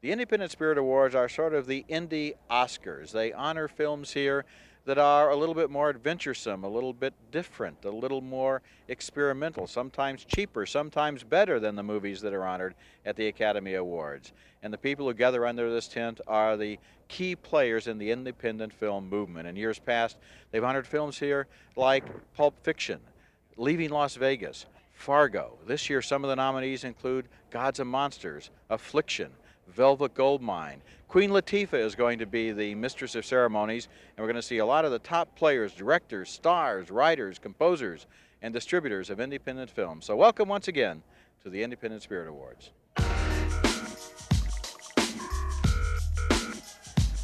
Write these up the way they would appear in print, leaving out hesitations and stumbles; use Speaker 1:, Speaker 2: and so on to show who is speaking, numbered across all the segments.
Speaker 1: The Independent Spirit Awards are sort of the indie Oscars. They honor films here that are a little bit more adventuresome, a little bit different, a little more experimental, sometimes cheaper, sometimes better than the movies that are honored at the Academy Awards. And the people who gather under this tent are the key players in the independent film movement. In years past, they've honored films here like Pulp Fiction, Leaving Las Vegas, Fargo. This year, some of the nominees include Gods and Monsters, Affliction, Velvet Goldmine. Queen Latifa is going to be the mistress of ceremonies, and we're going to see a lot of the top players, directors, stars, writers, composers, and distributors of independent films. So welcome once again to the Independent Spirit Awards.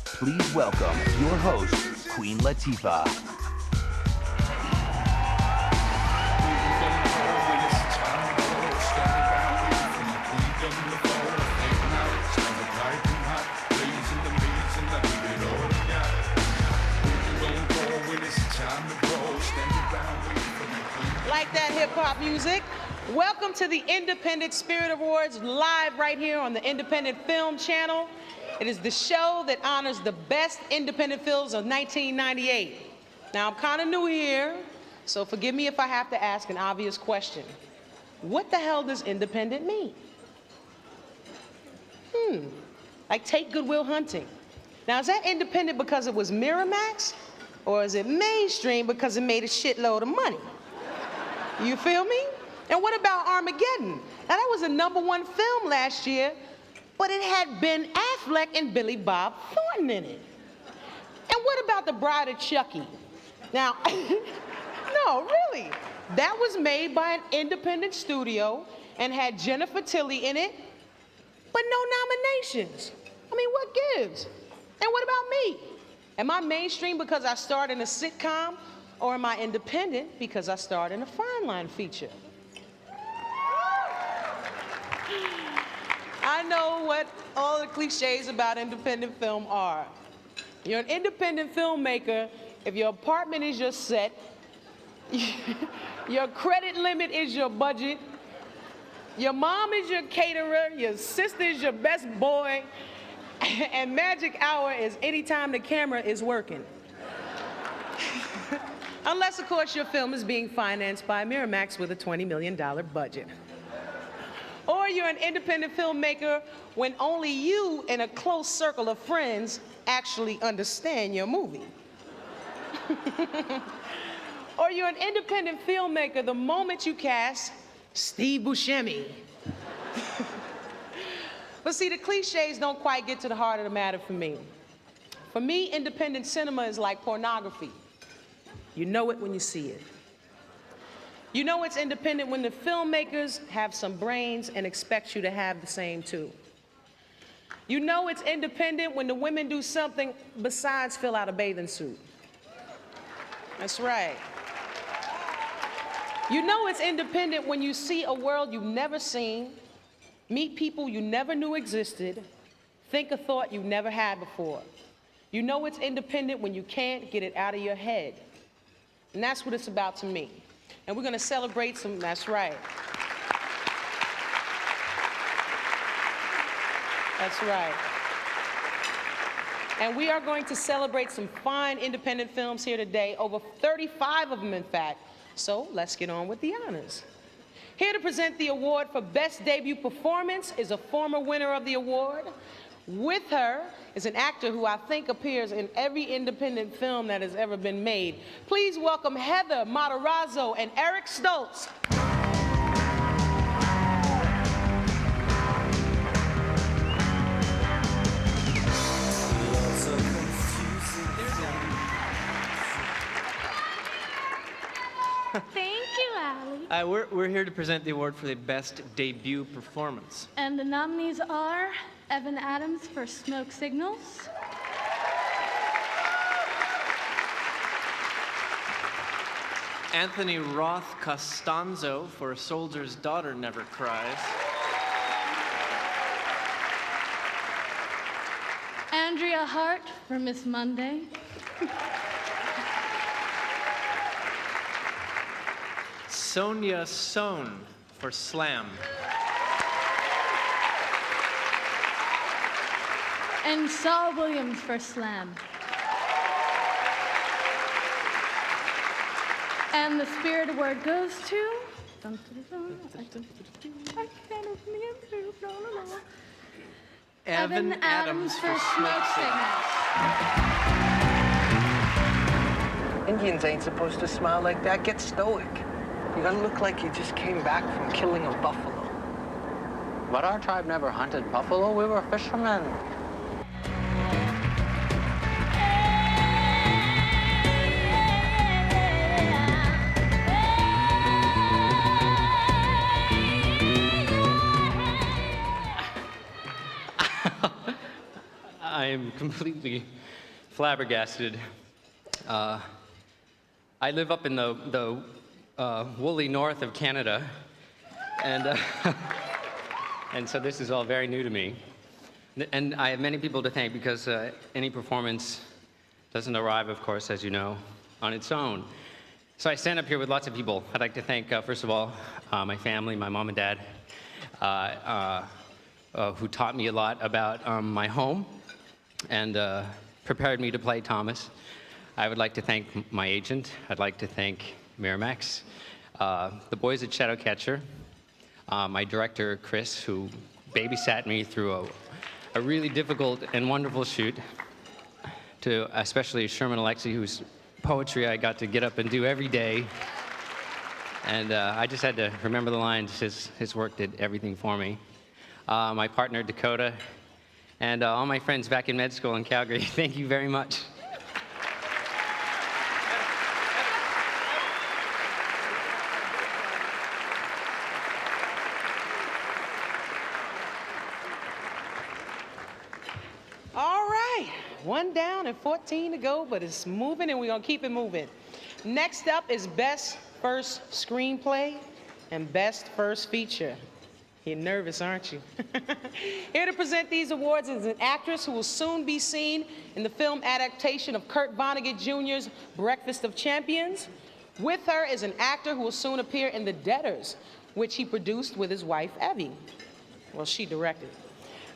Speaker 2: Please welcome your host, Queen Latifa.
Speaker 3: Like that hip-hop music. Welcome to the Independent Spirit Awards, live right here on the Independent Film Channel. It is the show that honors the best independent films of 1998. Now, I'm kind of new here, so forgive me if I have to ask an obvious question. What the hell does independent mean? Like take Good Will Hunting. Now, is that independent because it was Miramax? Or is it mainstream because it made a shitload of money? You feel me? And what about Armageddon? Now, that was a #1 film last year, but it had Ben Affleck and Billy Bob Thornton in it. And what about The Bride of Chucky? Now, no, really. That was made by an independent studio and had Jennifer Tilly in it, but no nominations. I mean, what gives? And what about me? Am I mainstream because I starred in a sitcom, or am I independent because I starred in a fine line feature? I know what all the cliches about independent film are. You're an independent filmmaker if your apartment is your set, your credit limit is your budget, your mom is your caterer, your sister is your best boy, and magic hour is anytime the camera is working. Unless, of course, your film is being financed by Miramax with a $20 million budget. Or you're an independent filmmaker when only you and a close circle of friends actually understand your movie. Or you're an independent filmmaker the moment you cast Steve Buscemi. But see, the cliches don't quite get to the heart of the matter for me. For me, independent cinema is like pornography. You know it when you see it. You know it's independent when the filmmakers have some brains and expect you to have the same too. You know it's independent when the women do something besides fill out a bathing suit. That's right. You know it's independent when you see a world you've never seen, meet people you never knew existed, think a thought you never had before. You know it's independent when you can't get it out of your head. And that's what it's about to me. And we're gonna celebrate some, that's right. That's right. And we are going to celebrate some fine independent films here today, over 35 of them in fact. So let's get on with the honors. Here to present the award for Best Debut Performance is a former winner of the award. With her is an actor who I think appears in every independent film that has ever been made. Please welcome Heather Matarazzo and Eric Stoltz.
Speaker 4: Thank you, Allie.
Speaker 5: We're here to present the award for the Best Debut Performance.
Speaker 4: And the nominees are Evan Adams for Smoke Signals,
Speaker 5: Anthony Roth Costanzo for A Soldier's Daughter Never Cries,
Speaker 4: Andrea Hart for Miss Monday,
Speaker 5: Sonia Sohn for Slam,
Speaker 4: And Saul Williams for Slam. And the Spirit Award goes to... Evan Adams for Smoke Signals.
Speaker 6: Indians ain't supposed to smile like that. Get stoic. You gotta look like you just came back from killing a buffalo.
Speaker 7: But our tribe never hunted buffalo. We were fishermen.
Speaker 8: I am completely flabbergasted. I live up in the woolly north of Canada, and and so this is all very new to me. And I have many people to thank because any performance doesn't arrive, of course, as you know, on its own. So I stand up here with lots of people. I'd like to thank, first of all, my family, my mom and dad, who taught me a lot about my home and prepared me to play Thomas. I would like to thank my agent. I'd like to thank Miramax, the boys at Shadowcatcher, my director, Chris, who babysat me through a really difficult and wonderful shoot, to especially Sherman Alexie, whose poetry I got to get up and do every day. And I just had to remember the lines. His work did everything for me. My partner, Dakota, and all my friends back in med school in Calgary, thank you very much.
Speaker 3: All right, 1 down and 14 to go, but it's moving and we're gonna keep it moving. Next up is Best First Screenplay and Best First Feature. You're nervous, aren't you? Here to present these awards is an actress who will soon be seen in the film adaptation of Kurt Vonnegut Jr.'s Breakfast of Champions. With her is an actor who will soon appear in The Debtors, which he produced with his wife, Evie. Well, she directed.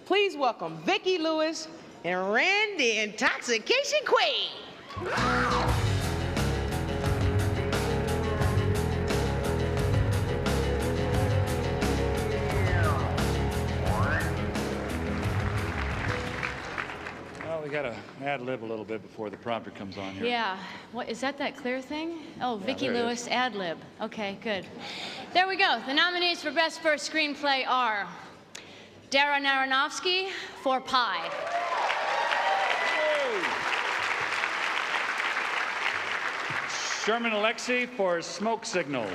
Speaker 3: Please welcome Vicki Lewis and Randy Intoxication Queen.
Speaker 9: Well, we gotta ad-lib a little bit before the prompter comes on here.
Speaker 4: Yeah. What, is that clear thing? Oh, Vicki
Speaker 9: there it
Speaker 4: Lewis, ad lib. Okay, good. There we go. The nominees for Best First Screenplay are Darren Aronofsky for Pi.
Speaker 9: Sherman Alexie for Smoke Signals.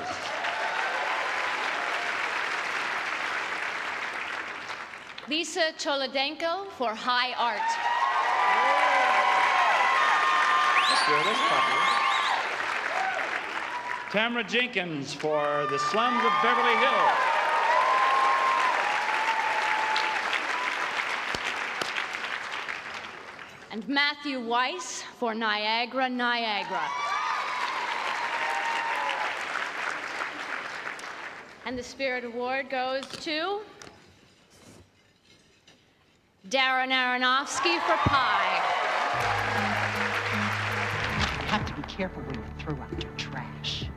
Speaker 4: Lisa Cholodenko for High Art.
Speaker 9: Tamara Jenkins for The Slums of Beverly Hills.
Speaker 4: And Matthew Weiss for Niagara, Niagara. And the Spirit Award goes to Darren Aronofsky for Pi.
Speaker 10: You have to be careful when you throw out your trash.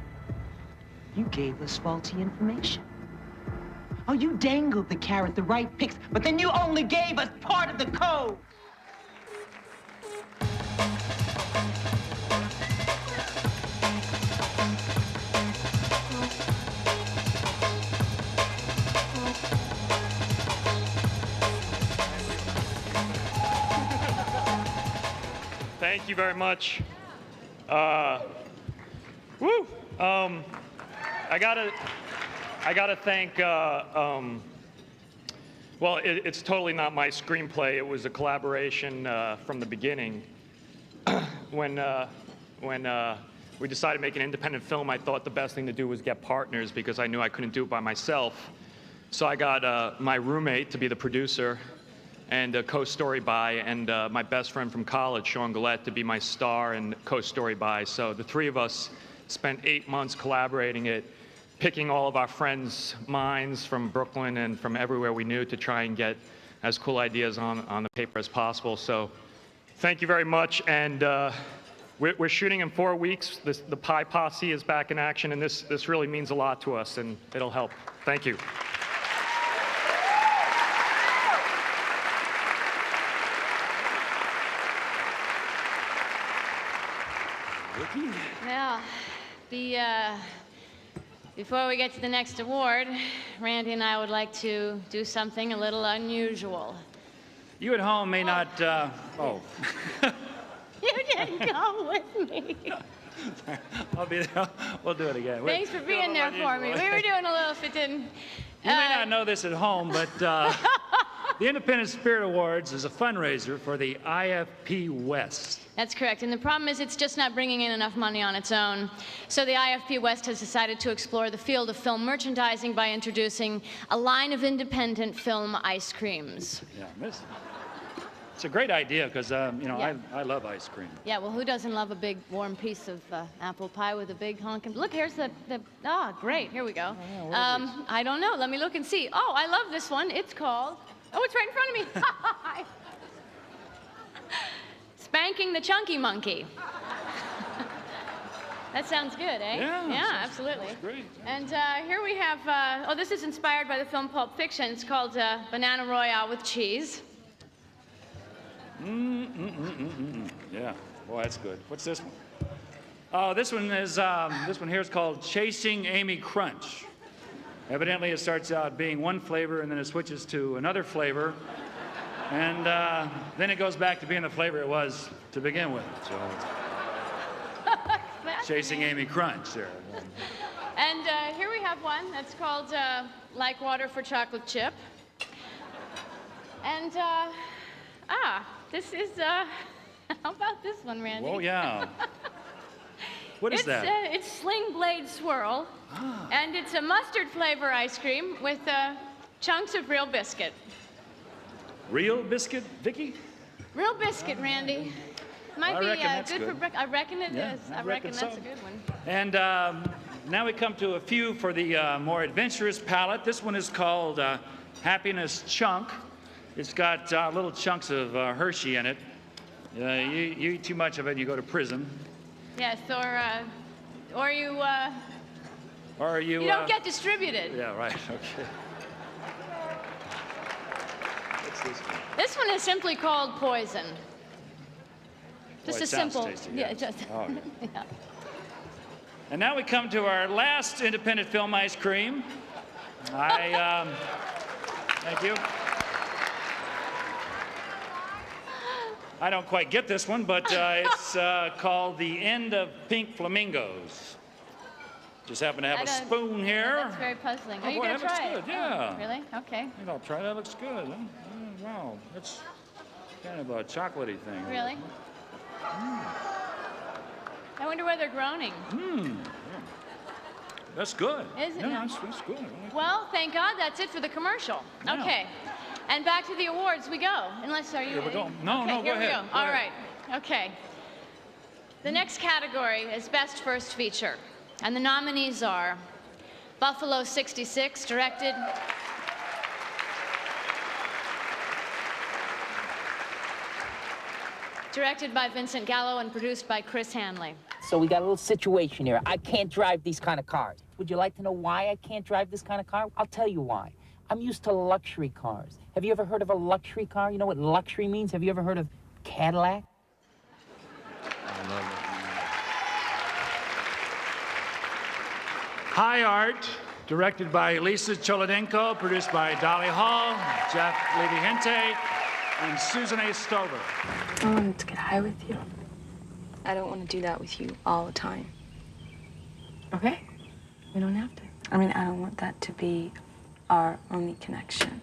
Speaker 10: You gave us faulty information. Oh, you dangled the carrot, the right picks, but then you only gave us part of the code.
Speaker 11: Thank you very much. I gotta thank, well, it's totally not my screenplay. It was a collaboration from the beginning. When we decided to make an independent film, I thought the best thing to do was get partners because I knew I couldn't do it by myself. So I got my roommate to be the producer and a co-story by, and my best friend from college, Sean Gillette, to be my star and co-story by. So the three of us spent 8 months collaborating it, picking all of our friends' minds from Brooklyn and from everywhere we knew to try and get as cool ideas on the paper as possible. So thank you very much. And we're shooting in 4 weeks. The Pie Posse is back in action, and this really means a lot to us, and it'll help. Thank you.
Speaker 4: Well, before we get to the next award, Randy and I would like to do something a little unusual.
Speaker 9: You at home may not, oh.
Speaker 4: You didn't go with me.
Speaker 9: I'll be there. We'll do it again.
Speaker 4: Thanks for being there for me. We were doing a little fit-in.
Speaker 9: You may not know this at home, but the Independent Spirit Awards is a fundraiser for the IFP West.
Speaker 4: That's correct. And the problem is it's just not bringing in enough money on its own. So the IFP West has decided to explore the field of film merchandising by introducing a line of independent film ice creams.
Speaker 9: Yeah, it's a great idea because, you know,
Speaker 4: Yeah.
Speaker 9: I love ice cream.
Speaker 4: Yeah, well, who doesn't love a big warm piece of apple pie with a big honking? Look, here's great, here we go.
Speaker 9: Oh, yeah,
Speaker 4: I don't know, let me look and see. Oh, I love this one. It's called, oh, it's right in front of me. Spanking the Chunky Monkey. That sounds good, eh?
Speaker 9: Yeah,
Speaker 4: absolutely.
Speaker 9: That's great.
Speaker 4: And here we have, oh, this is inspired by the film Pulp Fiction. It's called Banana Royale with Cheese.
Speaker 9: Yeah, boy, that's good. What's this one? Oh, this one here is called Chasing Amy Crunch. Evidently, it starts out being one flavor, and then it switches to another flavor. And then it goes back to being the flavor it was to begin with. So, Chasing Amy Crunch there.
Speaker 4: And here we have one that's called Like Water for Chocolate Chip. And, this is, how about this one, Randy?
Speaker 9: Oh, yeah. What is that?
Speaker 4: It's Sling Blade Swirl, and it's a mustard flavor ice cream with chunks of real biscuit.
Speaker 9: Real biscuit, Vicky?
Speaker 4: Real biscuit, Randy. Might
Speaker 9: I
Speaker 4: be
Speaker 9: reckon that's
Speaker 4: good for
Speaker 9: good.
Speaker 4: breakfast. I reckon it
Speaker 9: Yeah,
Speaker 4: is.
Speaker 9: I
Speaker 4: I reckon
Speaker 9: reckon
Speaker 4: that's
Speaker 9: so.
Speaker 4: a good one.
Speaker 9: And now we come to a few for the more adventurous palate. This one is called Happiness Chunk. It's got little chunks of Hershey in it. You eat too much of it, you go to prison.
Speaker 4: Yes, or you
Speaker 9: You
Speaker 4: don't get distributed.
Speaker 9: Yeah, right. Okay. What's this one?
Speaker 4: This one is simply called Poison. Just
Speaker 9: Boy,
Speaker 4: a
Speaker 9: it sounds
Speaker 4: simple.
Speaker 9: tasty,
Speaker 4: Yeah,
Speaker 9: yeah.
Speaker 4: just.
Speaker 9: Oh, yeah.
Speaker 4: Yeah.
Speaker 9: And now we come to our last independent film ice cream. Thank you. I don't quite get this one, but it's called The End of Pink Flamingos. Just happen to have a spoon here.
Speaker 4: That's very puzzling.
Speaker 9: Oh,
Speaker 4: Are you
Speaker 9: boy,
Speaker 4: going to
Speaker 9: that
Speaker 4: try
Speaker 9: looks
Speaker 4: it?
Speaker 9: good, yeah.
Speaker 4: Oh, really? Okay.
Speaker 9: I think I'll try. That looks good. Huh? Oh, wow, that's kind of a chocolatey thing.
Speaker 4: Really? I wonder where they're groaning.
Speaker 9: That's good.
Speaker 4: Isn't
Speaker 9: yeah,
Speaker 4: it?
Speaker 9: that's good.
Speaker 4: Well, thank God that's it for the commercial.
Speaker 9: Yeah.
Speaker 4: Okay. And back to the awards we go. Unless, are you?
Speaker 9: Here we go. No,
Speaker 4: okay,
Speaker 9: no,
Speaker 4: here
Speaker 9: go
Speaker 4: we
Speaker 9: ahead.
Speaker 4: go.
Speaker 9: Go
Speaker 4: All
Speaker 9: ahead.
Speaker 4: right. Okay. The next category is Best First Feature. And the nominees are Buffalo 66, directed by Vincent Gallo and produced by Chris Hanley.
Speaker 12: So we got a little situation here. I can't drive these kind of cars. Would you like to know why I can't drive this kind of car? I'll tell you why. I'm used to luxury cars. Have you ever heard of a luxury car? You know what luxury means? Have you ever heard of Cadillac?
Speaker 9: I love it. High Art, directed by Lisa Cholodenko, produced by Dolly Hall, Jeff Levy-Hente, and Susan A. Stover.
Speaker 13: I wanted to get high with you. I don't want to do that with you all the time. Okay? We don't have to. I mean, I don't want that to be our only connection.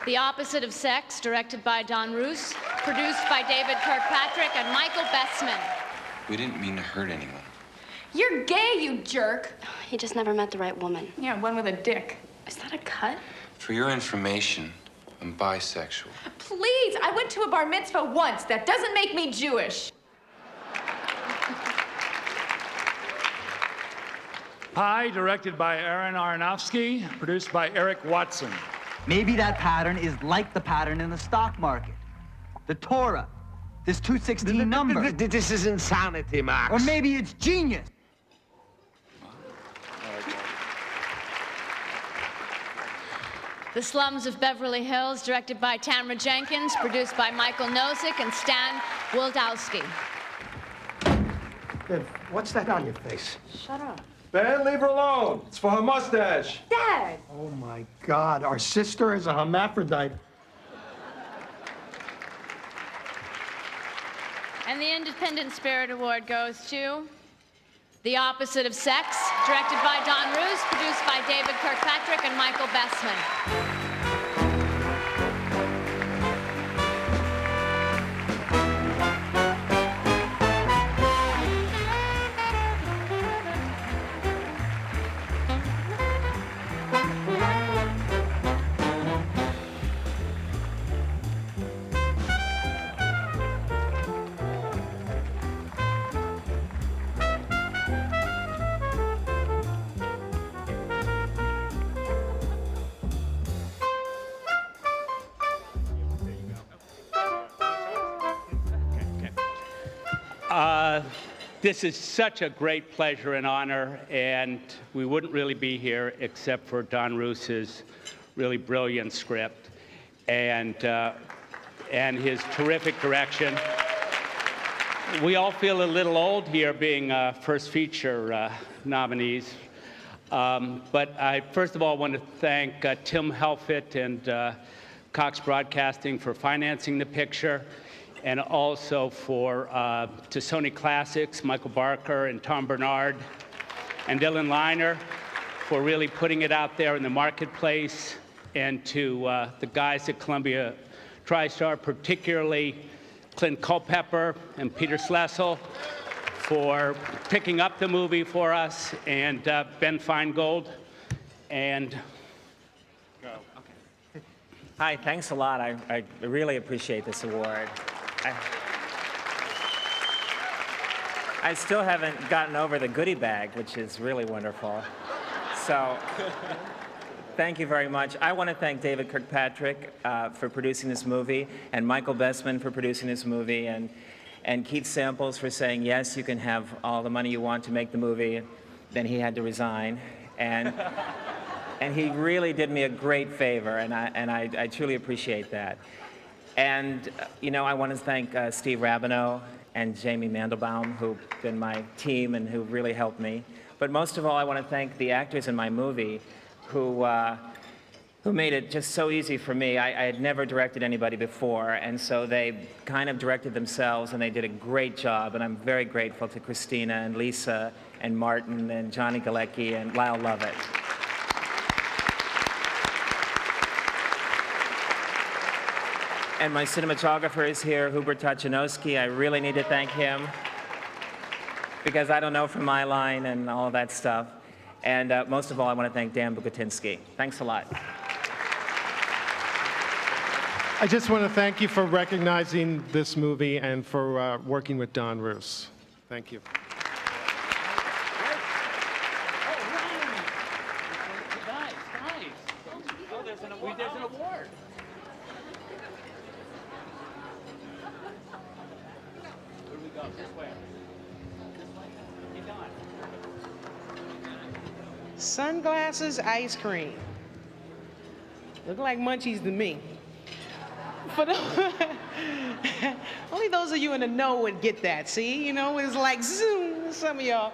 Speaker 4: The Opposite of Sex, directed by Don Roos, produced by David Kirkpatrick and Michael Bessman.
Speaker 14: We didn't mean to hurt anyone.
Speaker 15: You're gay, you jerk.
Speaker 16: He just never met the right woman.
Speaker 15: Yeah, one with a dick.
Speaker 16: Is that a cut?
Speaker 14: For your information, I'm bisexual.
Speaker 15: Please, I went to a bar mitzvah once. That doesn't make me Jewish.
Speaker 9: High, directed by Aronofsky, produced by Eric Watson.
Speaker 17: Maybe that pattern is like the pattern in the stock market. The Torah, this 216 number.
Speaker 6: This is insanity, Max.
Speaker 17: Or maybe it's genius.
Speaker 4: The Slums of Beverly Hills, directed by Tamara Jenkins, produced by Michael Nozick and Stan Wildowski.
Speaker 6: Viv, what's that on your face?
Speaker 15: Shut up.
Speaker 18: Ben, leave her alone. It's for her mustache.
Speaker 15: Dad!
Speaker 6: Oh, my God. Our sister is a hermaphrodite.
Speaker 4: And the Independent Spirit Award goes to The Opposite of Sex, directed by Don Roos, produced by David Kirkpatrick and Michael Bessman.
Speaker 19: This is such a great pleasure and honor, and we wouldn't really be here except for Don Roos's really brilliant script and his terrific direction. We all feel a little old here being first feature nominees, but I first of all want to thank Tim Helfett and Cox Broadcasting for financing the picture, and also to Sony Classics, Michael Barker and Tom Bernard, and Dylan Liner for really putting it out there in the marketplace, and to the guys at Columbia TriStar, particularly Clint Culpepper and Peter Slessel for picking up the movie for us, and Ben Feingold, and
Speaker 20: Hi, thanks a lot. I really appreciate this award. I still haven't gotten over the goodie bag, which is really wonderful. So, thank you very much. I want to thank David Kirkpatrick for producing this movie, and Michael Bessman for producing this movie, and Keith Samples for saying, yes, you can have all the money you want to make the movie. Then he had to resign. And he really did me a great favor, and I truly appreciate that. And, you know, I want to thank Steve Rabineau and Jamie Mandelbaum, who've been my team and who really helped me. But most of all, I want to thank the actors in my movie who made it just so easy for me. I had never directed anybody before, and so they kind of directed themselves, and they did a great job. And I'm very grateful to Christina and Lisa and Martin and Johnny Galecki and Lyle Lovett. And my cinematographer is here, Hubert Tachanowski. I really need to thank him because I don't know from my line and all that stuff. And most of all, I want to thank Dan Bukatinsky. Thanks a lot.
Speaker 21: I just want to thank you for recognizing this movie and for working with Don Roos. Thank you.
Speaker 19: There's an award. Where do we go? This way. This way. Keep going.
Speaker 3: Sunglasses, ice cream. Look like munchies to me. For only those of you in the know would get that, see? You know, it's like zoom, some of y'all.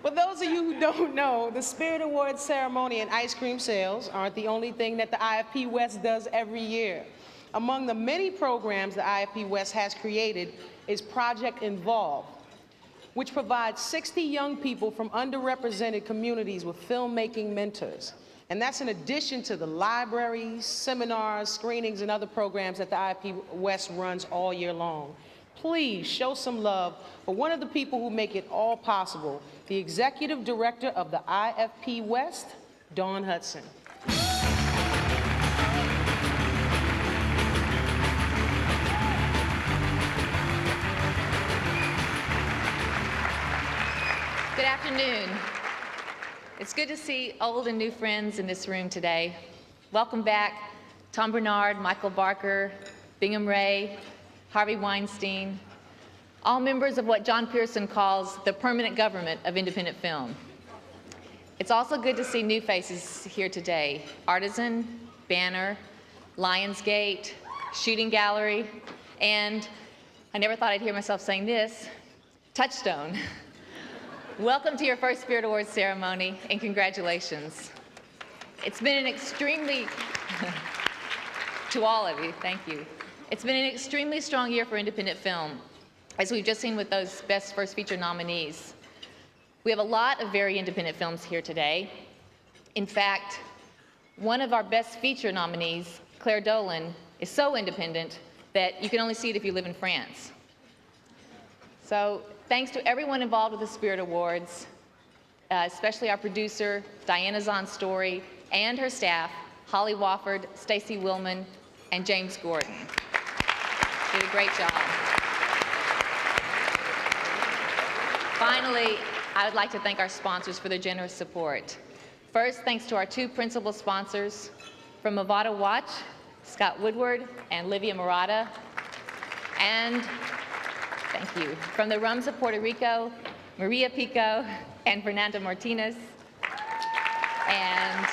Speaker 3: For those of you who don't know, the Spirit Awards ceremony and ice cream sales aren't the only thing that the IFP West does every year. Among the many programs the IFP West has created is Project Involve, which provides 60 young people from underrepresented communities with filmmaking mentors. And that's in addition to the libraries, seminars, screenings, and other programs that the IFP West runs all year long. Please show some love for one of the people who make it all possible, the Executive Director of the IFP West, Dawn Hudson.
Speaker 15: Good afternoon.
Speaker 1: It's good to see old and new friends in this room today. Welcome back, Tom Bernard, Michael Barker, Bingham Ray, Harvey Weinstein, all members of what John Pearson calls the permanent government of independent film. It's also good to see new faces here today. Artisan, Banner, Lionsgate, Shooting Gallery, and I never thought I'd hear myself saying this, Touchstone. Welcome to your first Spirit Awards ceremony, and congratulations. It's been an extremely, to all of you, thank you. It's been an extremely strong year for independent film, as we've just seen with those Best First Feature nominees. We have a lot of very independent films here today. In fact, one of our Best Feature nominees, Claire Dolan, is so independent that you can only see it if you live in France. So thanks to everyone involved with the Spirit Awards, especially our producer, Diana Zahn-Story, and her staff, Holly Wofford, Stacy Willman, and James Gordon. Did a great job. Finally, I would like to thank our sponsors for their generous support. First, thanks to our two principal sponsors, from Movado Watch, Scott Woodward and Livia Murata, and thank you, from the Rums of Puerto Rico, Maria Pico and Fernanda Martinez. And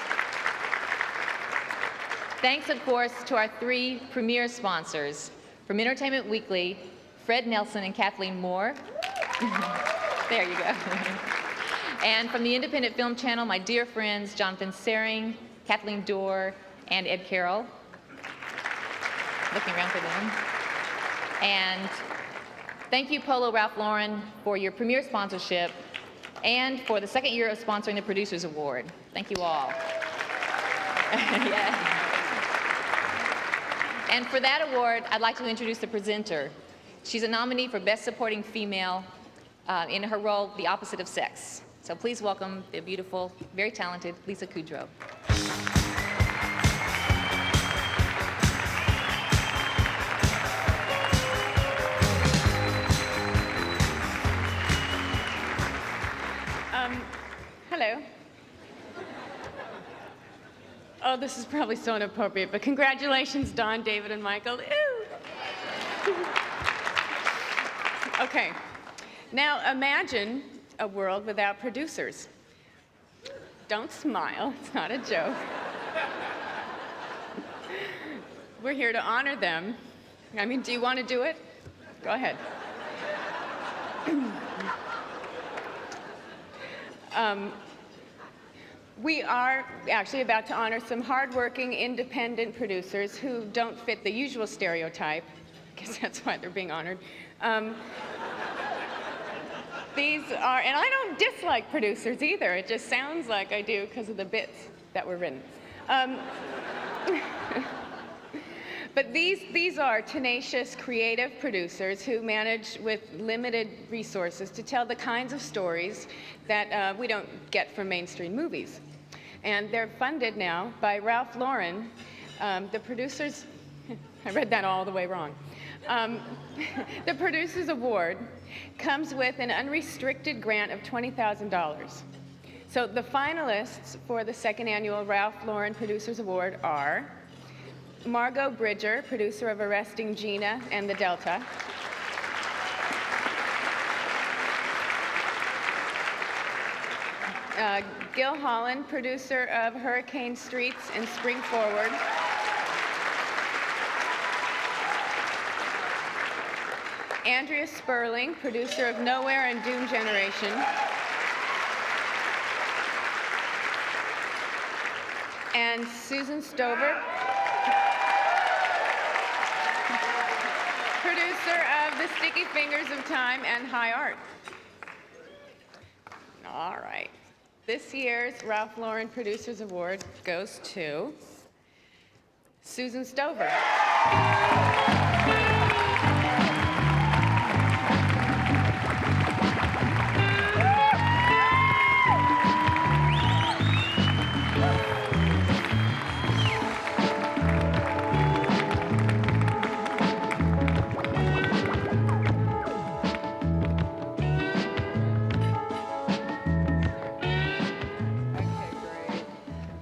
Speaker 1: thanks, of course, to our three premier sponsors. From Entertainment Weekly, Fred Nelson and Kathleen Moore. There you go. And from the Independent Film Channel, my dear friends, Jonathan Sering, Kathleen Dorr, and Ed Carroll. Looking around for them. And thank you, Polo Ralph Lauren, for your premier sponsorship and for the second year of sponsoring the Producers Award. Thank you all. Yeah. And for that award, I'd like to introduce the presenter. She's a nominee for Best Supporting Female in her role, The Opposite of Sex. So please welcome the beautiful, very talented Lisa Kudrow.
Speaker 22: Hello. Oh, this is probably so inappropriate, but congratulations, Don, David, and Michael. Ew. Okay. Now imagine a world without producers. Don't smile, it's not a joke. We're here to honor them. I mean, do you want to do it? Go ahead. We are actually about to honor some hardworking, independent producers who don't fit the usual stereotype. I guess that's why they're being honored. These are, and I don't dislike producers either. It just sounds like I do because of the bits that were written. But these are tenacious, creative producers who manage with limited resources to tell the kinds of stories that we don't get from mainstream movies. And they're funded now by Ralph Lauren. The producers, I read that all the way wrong. The Producers Award comes with an unrestricted grant of $20,000. So the finalists for the second annual Ralph Lauren Producers Award are Margot Bridger, producer of Arresting Gina and The Delta. Gil Holland, producer of Hurricane Streets and Spring Forward. Andrea Sperling, producer of Nowhere and Doom Generation. And Susan Stover, producer of The Sticky Fingers of Time and High Art. All right. This year's Ralph Lauren Producers Award goes to Susan Stover.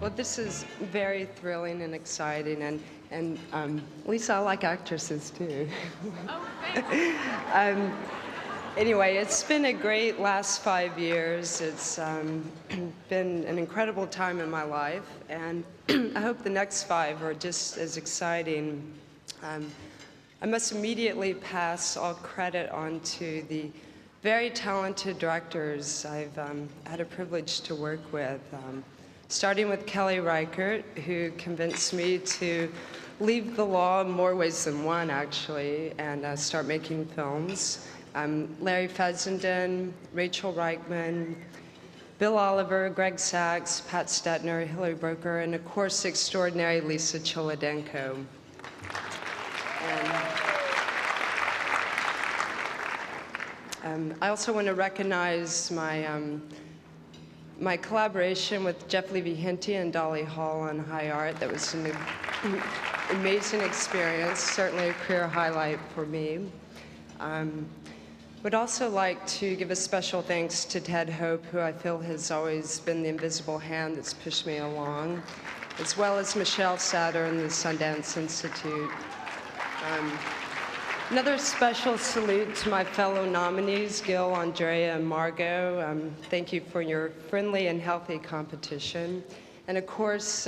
Speaker 2: Well, this is very thrilling and exciting, and Lisa, I like actresses too. Anyway, it's been a great last 5 years. It's been an incredible time in my life, and I hope the next 5 are just as exciting. I must immediately pass all credit on to the very talented directors I've had a privilege to work with, starting with Kelly Reichert, who convinced me to leave the law in more ways than one, actually, and start making films. Larry Fessenden, Rachel Reichman, Bill Oliver, Greg Sachs, Pat Stetner, Hilary Broker, and of course, the extraordinary Lisa Cholodenko. I also want to recognize my collaboration with Jeff Levy-Hinty and Dolly Hall on High Art. That was an amazing experience, certainly a career highlight for me. Would also like to give a special thanks to Ted Hope, who I feel has always been the invisible hand that's pushed me along, as well as Michelle Satter and the Sundance Institute. Another special salute to my fellow nominees, Gil, Andrea, and Margot. Thank you for your friendly and healthy competition. And of course,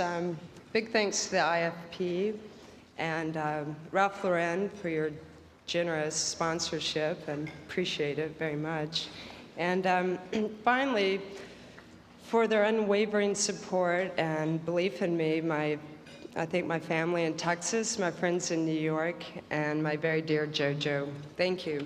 Speaker 2: big thanks to the IFP and Ralph Lauren for your generous sponsorship, and appreciate it very much. And finally, for their unwavering support and belief in me, I think my family in Texas, my friends in New York, and my very dear JoJo. Thank you.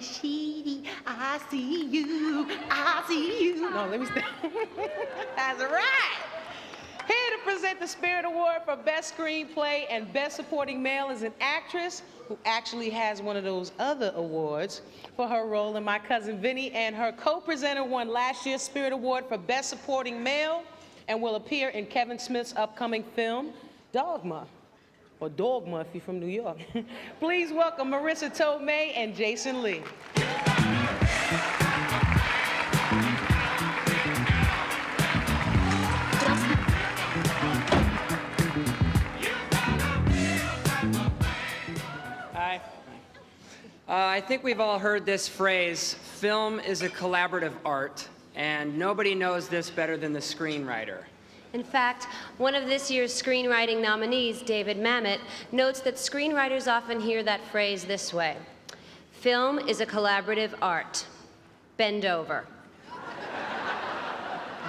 Speaker 3: Sheedy, I see you, I see you. No, let me stay. That's right. Here to present the Spirit Award for Best Screenplay and Best Supporting Male is an actress who actually has one of those other awards for her role in My Cousin Vinny, and her co-presenter won last year's Spirit Award for Best Supporting Male and will appear in Kevin Smith's upcoming film, Dogma. Or Dogma if you're from New York. Please welcome Marissa Tomei and Jason Lee.
Speaker 5: Hi. I think we've all heard this phrase, film is a collaborative art, and nobody knows this better than the screenwriter.
Speaker 23: In fact, one of this year's screenwriting nominees, David Mamet, notes that screenwriters often hear that phrase this way: film is a collaborative art. Bend over.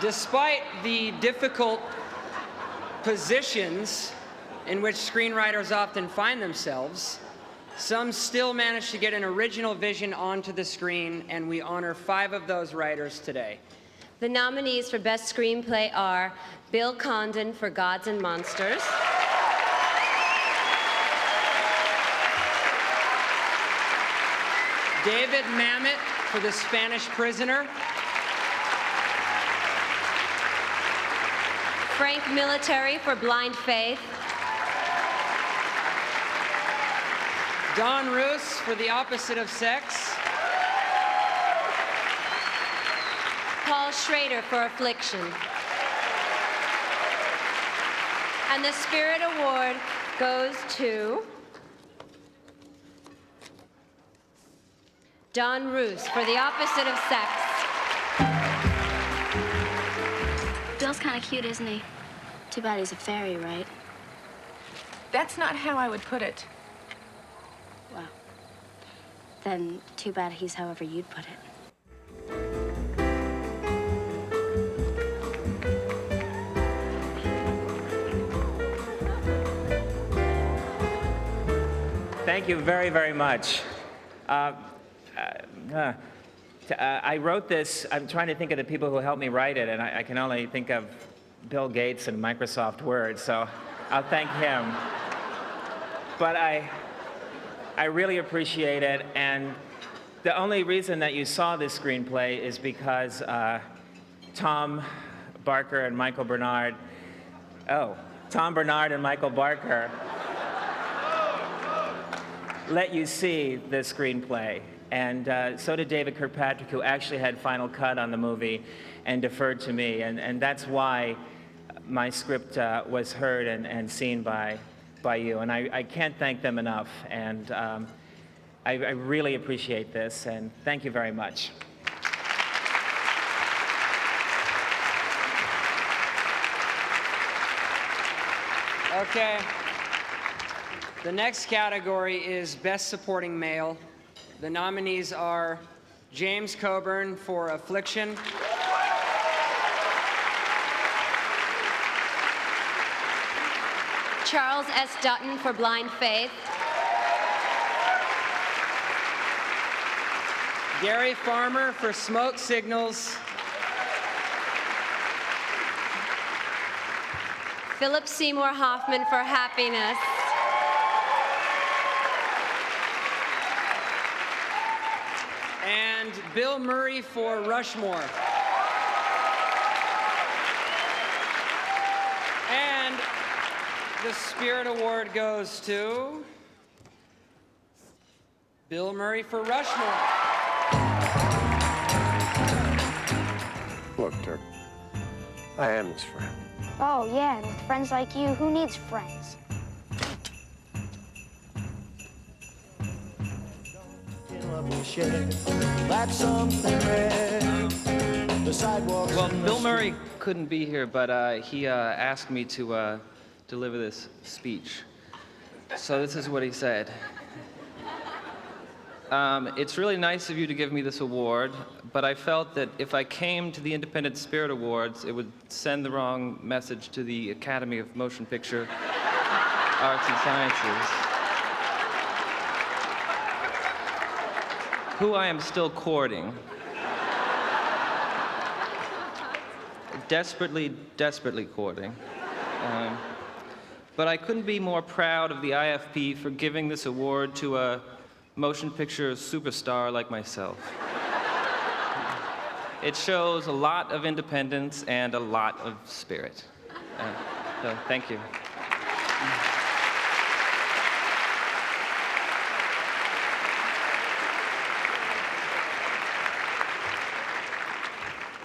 Speaker 5: Despite the difficult positions in which screenwriters often find themselves, some still manage to get an original vision onto the screen, and we honor 5 of those writers today.
Speaker 23: The nominees for Best Screenplay are Bill Condon for Gods and Monsters,
Speaker 5: David Mamet for The Spanish Prisoner,
Speaker 23: Frank Military for Blind Faith,
Speaker 5: Don Roos for The Opposite of Sex,
Speaker 23: Paul Schrader for Affliction. And the Spirit Award goes to Don Roos for The Opposite of Sex.
Speaker 16: Bill's kind of cute, isn't he? Too bad he's a fairy, right?
Speaker 15: That's not how I would put it.
Speaker 16: Well, then too bad he's however you'd put it.
Speaker 20: Thank you very, very much. I wrote this, I'm trying to think of the people who helped me write it, and I can only think of Bill Gates and Microsoft Word, so I'll thank him. But I really appreciate it, and the only reason that you saw this screenplay is because Tom Barker and Michael Bernard, Tom Bernard and Michael Barker let you see the screenplay. And so did David Kirkpatrick, who actually had final cut on the movie and deferred to me. And that's why my script was heard and seen by you. And I can't thank them enough. And I really appreciate this. And thank you very much.
Speaker 5: Okay. The next category is Best Supporting Male. The nominees are James Coburn for Affliction,
Speaker 23: Charles S. Dutton for Blind Faith,
Speaker 5: Gary Farmer for Smoke Signals,
Speaker 23: Philip Seymour Hoffman for Happiness,
Speaker 5: and Bill Murray for Rushmore. And the Spirit Award goes to Bill Murray for Rushmore.
Speaker 7: Look, Dirk, I am his friend.
Speaker 16: Oh, yeah, and with friends like you, who needs friends?
Speaker 8: Well, Bill Murray couldn't be here, but he asked me to deliver this speech. So this is what he said. It's really nice of you to give me this award, but I felt that if I came to the Independent Spirit Awards, it would send the wrong message to the Academy of Motion Picture Arts and Sciences, who I am still courting. Desperately courting. But I couldn't be more proud of the IFP for giving this award to a motion picture superstar like myself. It shows a lot of independence and a lot of spirit. So thank you.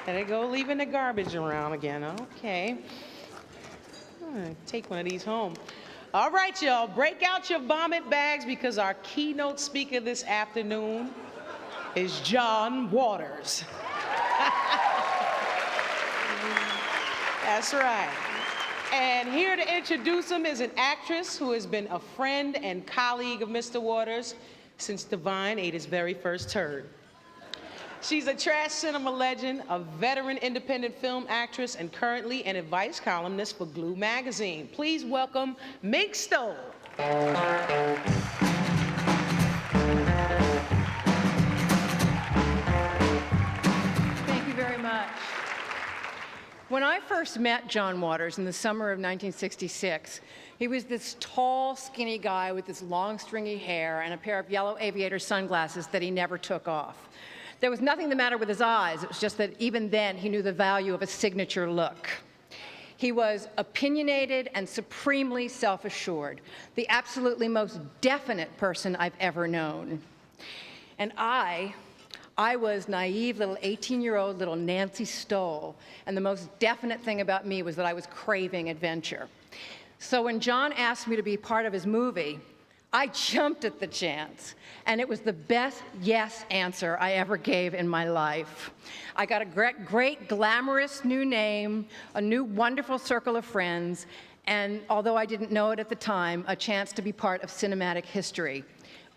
Speaker 3: There they go, leaving the garbage around again. Okay. Take one of these home. All right, y'all, break out your vomit bags because our keynote speaker this afternoon is John Waters. That's right. And here to introduce him is an actress who has been a friend and colleague of Mr. Waters since Divine ate his very first turd. She's a trash cinema legend, a veteran independent film actress, and currently an advice columnist for Glue magazine. Please welcome Make Stowe.
Speaker 10: Thank you very much. When I first met John Waters in the summer of 1966, he was this tall, skinny guy with this long, stringy hair and a pair of yellow aviator sunglasses that he never took off. There was nothing the matter with his eyes. It was just that even then, he knew the value of a signature look. He was opinionated and supremely self-assured, the absolutely most definite person I've ever known. And I was naive little 18-year-old little Nancy Stoll, and the most definite thing about me was that I was craving adventure. So when John asked me to be part of his movie, I jumped at the chance, and it was the best yes answer I ever gave in my life. I got a great glamorous new name, a new wonderful circle of friends, and although I didn't know it at the time, a chance to be part of cinematic history,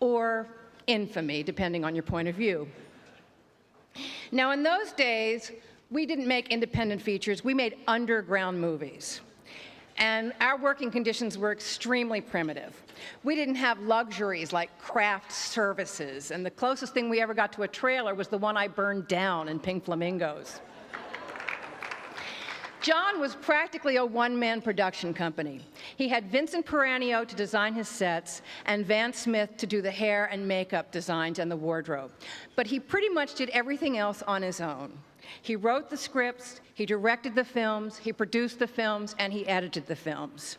Speaker 10: or infamy, depending on your point of view. Now, in those days, we didn't make independent features, we made underground movies. And our working conditions were extremely primitive. We didn't have luxuries like craft services, and the closest thing we ever got to a trailer was the one I burned down in Pink Flamingos. John was practically a one-man production company. He had Vincent Peranio to design his sets and Van Smith to do the hair and makeup designs and the wardrobe. But he pretty much did everything else on his own. He wrote the scripts, he directed the films, he produced the films, and he edited the films.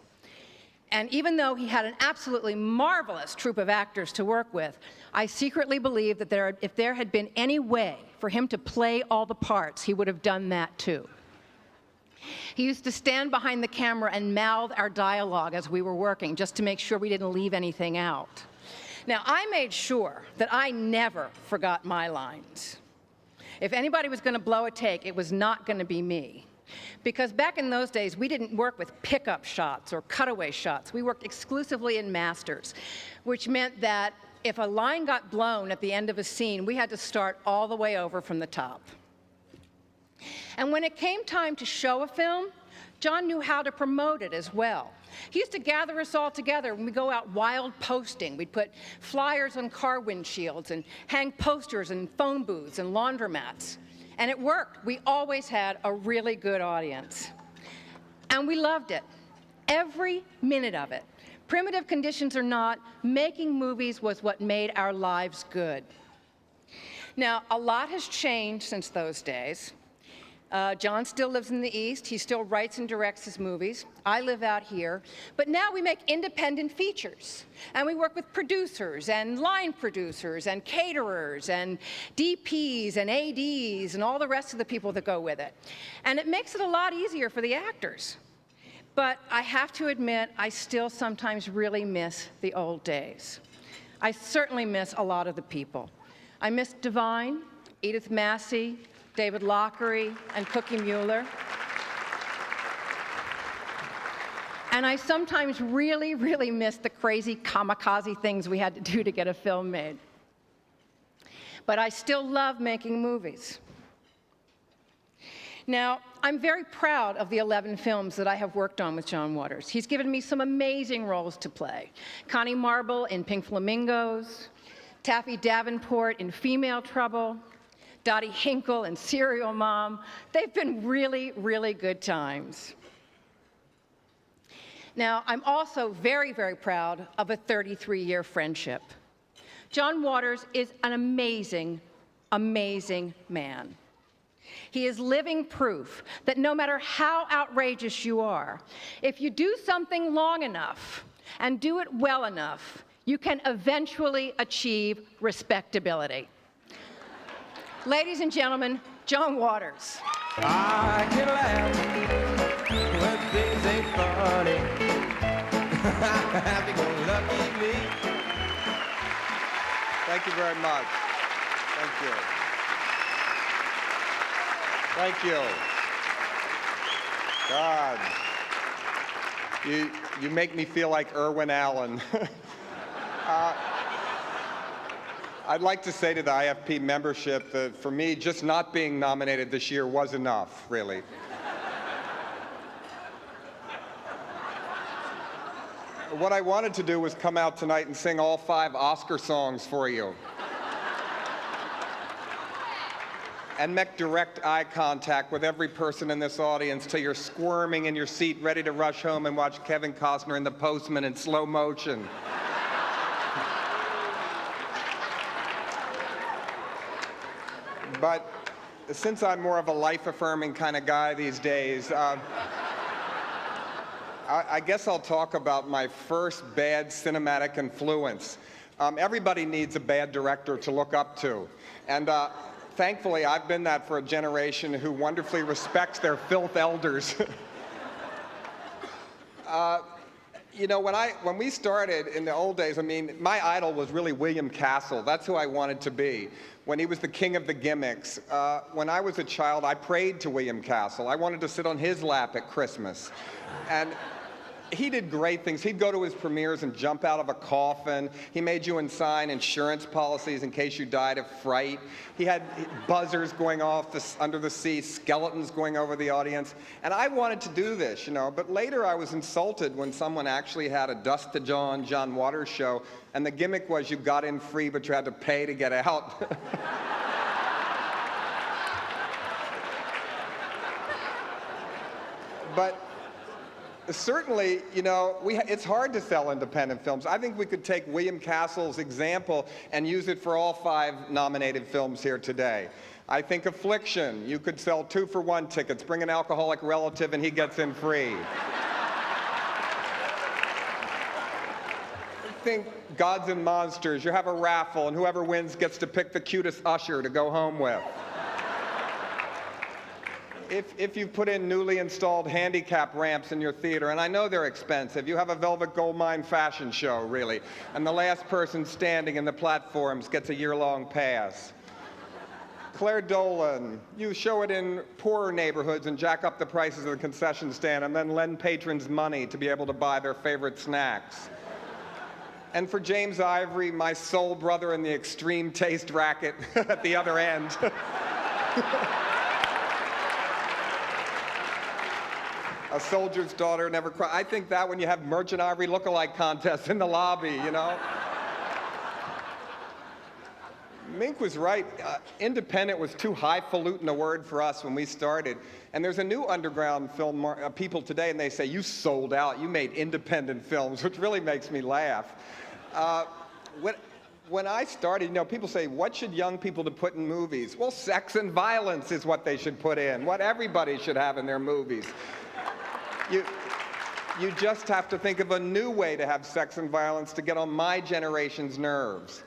Speaker 10: And even though he had an absolutely marvelous troupe of actors to work with, I secretly believe that if there had been any way for him to play all the parts, he would have done that too. He used to stand behind the camera and mouth our dialogue as we were working, just to make sure we didn't leave anything out. Now, I made sure that I never forgot my lines. If anybody was going to blow a take, it was not going to be me. Because back in those days, we didn't work with pickup shots or cutaway shots. We worked exclusively in masters, which meant that if a line got blown at the end of a scene, we had to start all the way over from the top. And when it came time to show a film, John knew how to promote it as well. He used to gather us all together when we go out wild posting. We'd put flyers on car windshields and hang posters in phone booths and laundromats. And it worked. We always had a really good audience. And we loved it. Every minute of it. Primitive conditions or not, making movies was what made our lives good. Now, a lot has changed since those days. John still lives in the East. He still writes and directs his movies. I live out here. But now we make independent features. And we work with producers and line producers and caterers and DPs and ADs and all the rest of the people that go with it. And it makes it a lot easier for the actors. But I have to admit, I still sometimes really miss the old days. I certainly miss a lot of the people. I miss Divine, Edith Massey, David Lockery, and Cookie Mueller. And I sometimes really, really miss the crazy kamikaze things we had to do to get a film made. But I still love making movies. Now, I'm very proud of the 11 films that I have worked on with John Waters. He's given me some amazing roles to play. Connie Marble in Pink Flamingos, Taffy Davenport in Female Trouble, Dottie Hinkle and Serial Mom. They've been really, really good times. Now, I'm also very, very proud of a 33-year friendship. John Waters is an amazing, amazing man. He is living proof that no matter how outrageous you are, if you do something long enough and do it well enough, you can eventually achieve respectability. Ladies and gentlemen, John Waters.
Speaker 18: I can laugh when things ain't funny. Happy-go-lucky me.
Speaker 11: Thank you very much. Thank you. God, you make me feel like Irwin Allen. I'd like to say to the IFP membership that for me, just not being nominated this year was enough, really. What I wanted to do was come out tonight and sing all 5 Oscar songs for you. And make direct eye contact with every person in this audience till you're squirming in your seat, ready to rush home and watch Kevin Costner in The Postman in slow motion. But since I'm more of a life-affirming kind of guy these days, I guess I'll talk about my first bad cinematic influence. Everybody needs a bad director to look up to. And thankfully, I've been that for a generation who wonderfully respects their filth elders. You know, when we started in the old days, I mean, my idol was really William Castle. That's who I wanted to be. When he was the king of the gimmicks. When I was a child, I prayed to William Castle. I wanted to sit on his lap at Christmas. And he did great things. He'd go to his premieres and jump out of a coffin. He made you sign insurance policies in case you died of fright. He had buzzers going off under the sea, skeletons going over the audience. And I wanted to do this, you know, but later I was insulted when someone actually had a Dusk to Dawn John Waters show, and the gimmick was you got in free, but you had to pay to get out. But certainly, you know, it's hard to sell independent films. I think we could take William Castle's example and use it for all 5 nominated films here today. I think Affliction. You could sell 2-for-1 tickets, bring an alcoholic relative, and he gets in free. Think Gods and Monsters. You have a raffle, and whoever wins gets to pick the cutest usher to go home with. If you put in newly installed handicap ramps in your theater, and I know they're expensive, you have a Velvet Goldmine fashion show, really, and the last person standing in the platforms gets a year-long pass. Claire Dolan, you show it in poorer neighborhoods and jack up the prices of the concession stand and then lend patrons money to be able to buy their favorite snacks. And for James Ivory, my soul brother in the extreme taste racket at the other end. A soldier's daughter never cried. I think that when you have Merchant Ivory look-alike contests in the lobby, you know? Mink was right. Independent was too highfalutin a word for us when we started. And there's a new underground film people today, and they say, you sold out, you made independent films, which really makes me laugh. When I started, you know, people say, what should young people to put in movies? Well, sex and violence is what they should put in, what everybody should have in their movies. You just have to think of a new way to have sex and violence to get on my generation's nerves.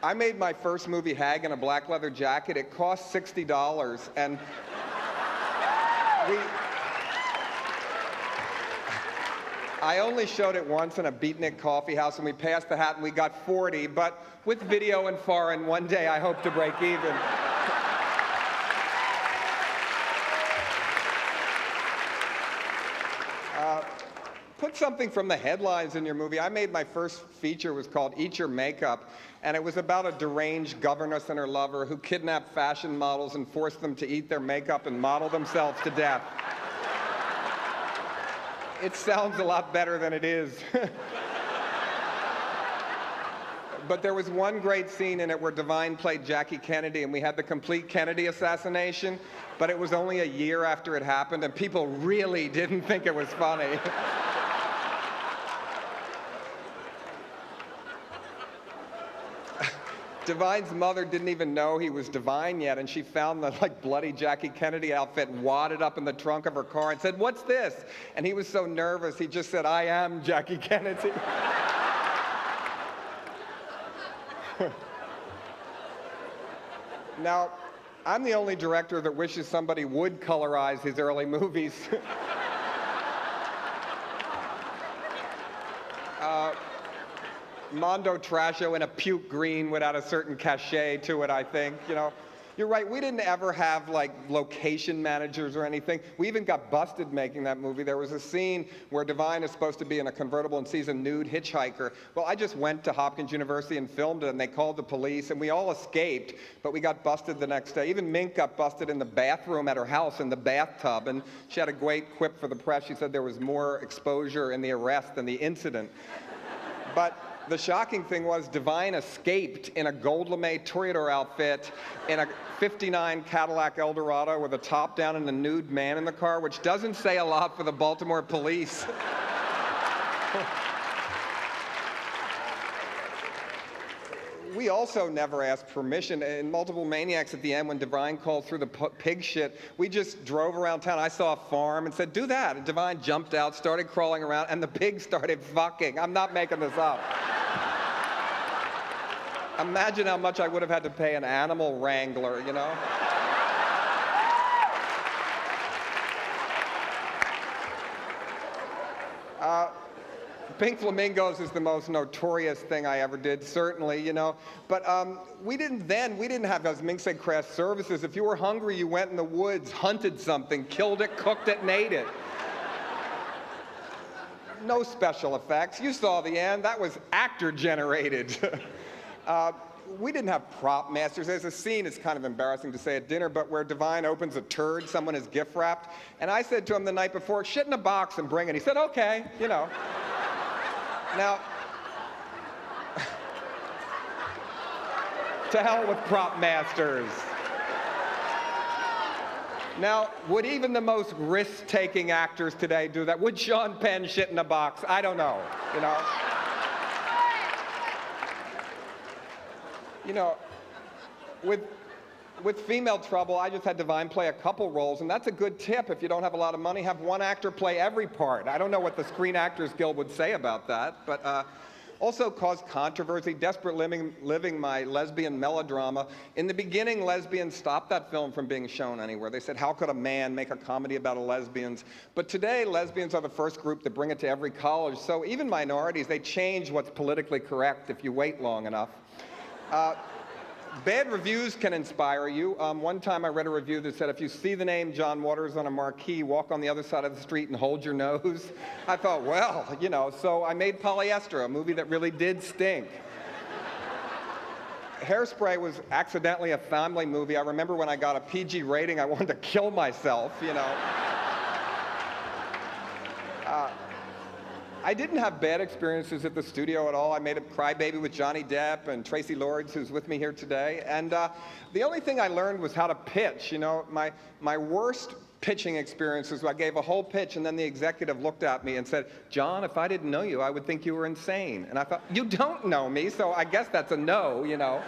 Speaker 11: I made my first movie, Hag, in a black leather jacket. It cost $60, and I only showed it once in a beatnik coffee house, and we passed the hat, and we got 40, but with video and foreign, one day I hope to break even. Put something from the headlines in your movie. I made my first feature, was called Eat Your Makeup, and it was about a deranged governess and her lover who kidnapped fashion models and forced them to eat their makeup and model themselves to death. It sounds a lot better than it is. But there was one great scene in it where Divine played Jackie Kennedy, and we had the complete Kennedy assassination, but it was only a year after it happened, and people really didn't think it was funny. Divine's mother didn't even know he was Divine yet, and she found the bloody Jackie Kennedy outfit wadded up in the trunk of her car and said, "What's this?" And he was so nervous, he just said, "I am Jackie Kennedy." Now, I'm the only director that wishes somebody would colorize his early movies. Mondo Trasho in a puke green would add a certain cachet to it, I think. You know, you're right, we didn't ever have location managers or anything. We even got busted making that movie. There was a scene where Divine is supposed to be in a convertible and sees a nude hitchhiker. Well, I just went to Hopkins University and filmed it, and they called the police, and we all escaped, but we got busted the next day. Even Mink got busted in the bathroom at her house in the bathtub, and she had a great quip for the press. She said there was more exposure in the arrest than the incident. But the shocking thing was Divine escaped in a gold lame Toreador outfit in a '59 Cadillac Eldorado with a top down and a nude man in the car, which doesn't say a lot for the Baltimore police. We also never asked permission. In Multiple Maniacs at the end, when Divine called through the pig shit, we just drove around town. I saw a farm and said, "Do that." And Divine jumped out, started crawling around, and the pigs started fucking. I'm not making this up. Imagine how much I would have had to pay an animal wrangler, you know? Pink Flamingos is the most notorious thing I ever did, certainly, you know. But we didn't have, as Mink said, craft services. If you were hungry, you went in the woods, hunted something, killed it, cooked it, and ate it. No special effects. You saw the end. That was actor-generated. We didn't have prop masters. There's a scene, it's kind of embarrassing to say at dinner, but where Divine opens a turd someone has gift wrapped. And I said to him the night before, "Shit in a box and bring it." He said, "Okay," you know. Now, to hell with prop masters. Now, would even the most risk-taking actors today do that? Would Sean Penn shit in a box? I don't know, you know. You know, with Female Trouble, I just had Divine play a couple roles, and that's a good tip. If you don't have a lot of money, have one actor play every part. I don't know what the Screen Actors Guild would say about that, but also caused controversy. Desperate Living, my lesbian melodrama. In the beginning, lesbians stopped that film from being shown anywhere. They said, how could a man make a comedy about a lesbians? But today, lesbians are the first group to bring it to every college. So even minorities, they change what's politically correct if you wait long enough. Bad reviews can inspire you. One time I read a review that said, if you see the name John Waters on a marquee, walk on the other side of the street and hold your nose. I thought, well, you know, so I made Polyester, a movie that really did stink. Hairspray was accidentally a family movie. I remember when I got a PG rating, I wanted to kill myself, you know. I didn't have bad experiences at the studio at all. I made a Crybaby with Johnny Depp and Tracy Lords, who's with me here today. And the only thing I learned was how to pitch. You know, my worst pitching experiences, I gave a whole pitch, and then the executive looked at me and said, John, if I didn't know you, I would think you were insane. And I thought, you don't know me, so I guess that's a no, you know.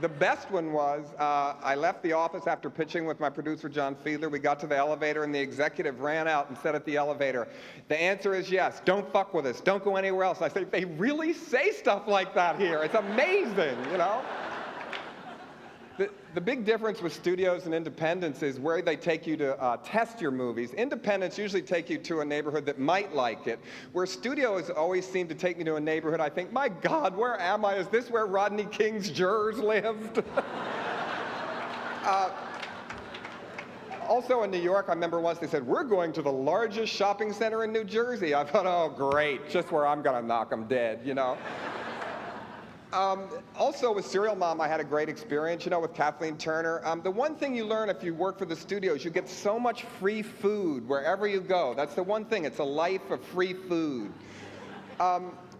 Speaker 11: The best one was, I left the office after pitching with my producer, John Fiedler. We got to the elevator, and the executive ran out and said at the elevator, the answer is yes, don't fuck with us, don't go anywhere else. I said, they really say stuff like that here. It's amazing, you know? The big difference with studios and independents is where they take you to test your movies. Independents usually take you to a neighborhood that might like it, where studios always seem to take me to a neighborhood I think, my God, where am I? Is this where Rodney King's jurors lived? Also in New York, I remember once they said, we're going to the largest shopping center in New Jersey. I thought, oh, great, just where I'm gonna knock them dead, you know? Also with Serial Mom, I had a great experience, you know, with Kathleen Turner. The one thing you learn if you work for the studios, you get so much free food wherever you go. That's the one thing, it's a life of free food.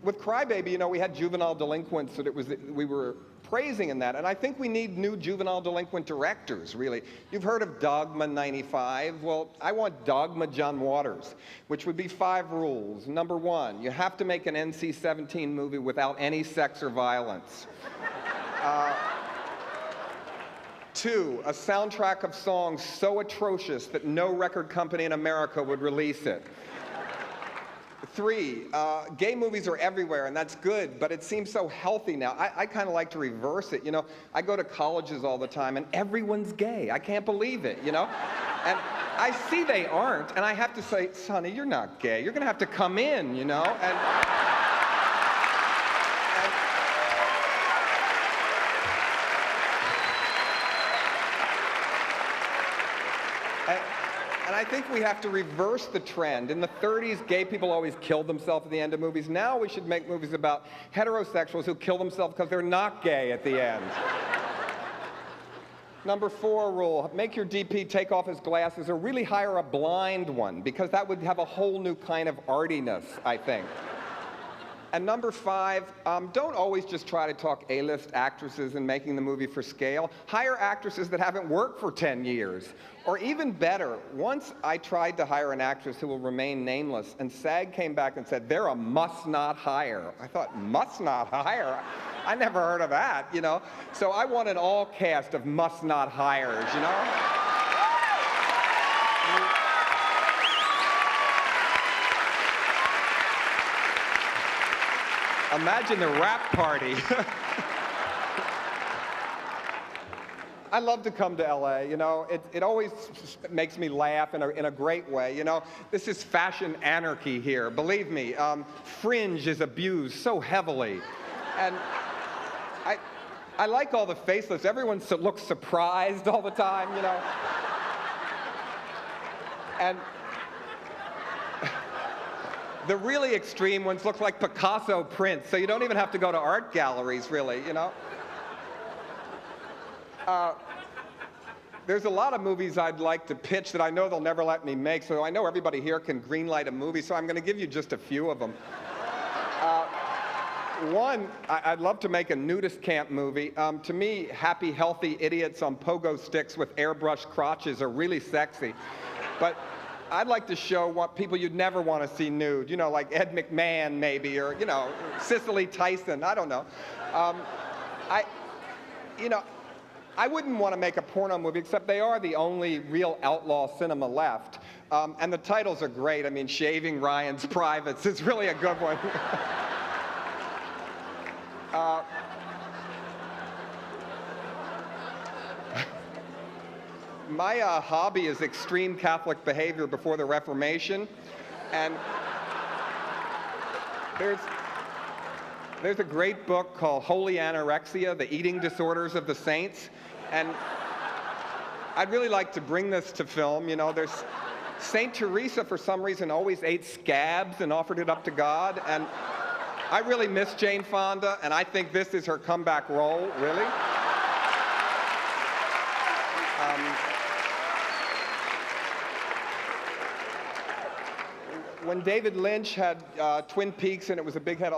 Speaker 11: With Crybaby, you know, we had juvenile delinquents that we were praising in that, and I think we need new juvenile delinquent directors, really. You've heard of Dogma 95. Well, I want Dogma John Waters, which would be 5 rules. Number 1, you have to make an NC-17 movie without any sex or violence. 2, a soundtrack of songs so atrocious that no record company in America would release it. 3, gay movies are everywhere, and that's good, but it seems so healthy now. I kind of like to reverse it, you know. I go to colleges all the time, and everyone's gay. I can't believe it, you know. And I see they aren't, and I have to say, Sonny, you're not gay. You're going to have to come in, you know. And I think we have to reverse the trend. In the 30s, gay people always killed themselves at the end of movies. Now we should make movies about heterosexuals who kill themselves because they're not gay at the end. Number 4 rule, make your DP take off his glasses or really hire a blind one, because that would have a whole new kind of artiness, I think. And number 5, don't always just try to talk A-list actresses in making the movie for scale. Hire actresses that haven't worked for 10 years. Or even better, once I tried to hire an actress who will remain nameless, and SAG came back and said, they're a must not hire. I thought, must not hire? I never heard of that, you know? So I want an all cast of must not hires, you know? Imagine the rap party. I love to come to LA, you know. It always makes me laugh in a great way, you know. This is fashion anarchy here, believe me. Fringe is abused so heavily. And I like all the faceless. Everyone looks surprised all the time, you know. And the really extreme ones look like Picasso prints, so you don't even have to go to art galleries, really, you know? There's a lot of movies I'd like to pitch that I know they'll never let me make, so I know everybody here can greenlight a movie, so I'm going to give you just a few of them. One, I'd love to make a nudist camp movie. To me, happy, healthy idiots on pogo sticks with airbrushed crotches are really sexy. But I'd like to show what people you'd never want to see nude, you know, like Ed McMahon maybe, or, you know, Cicely Tyson, I don't know. I wouldn't want to make a porno movie, except they are the only real outlaw cinema left. And the titles are great. I mean, Shaving Ryan's Privates is really a good one. My hobby is extreme Catholic behavior before the Reformation. And there's a great book called Holy Anorexia, The Eating Disorders of the Saints. And I'd really like to bring this to film. You know, there's Saint Teresa, for some reason, always ate scabs and offered it up to God. And I really miss Jane Fonda, and I think this is her comeback role, really. When David Lynch had Twin Peaks and it was a big hit,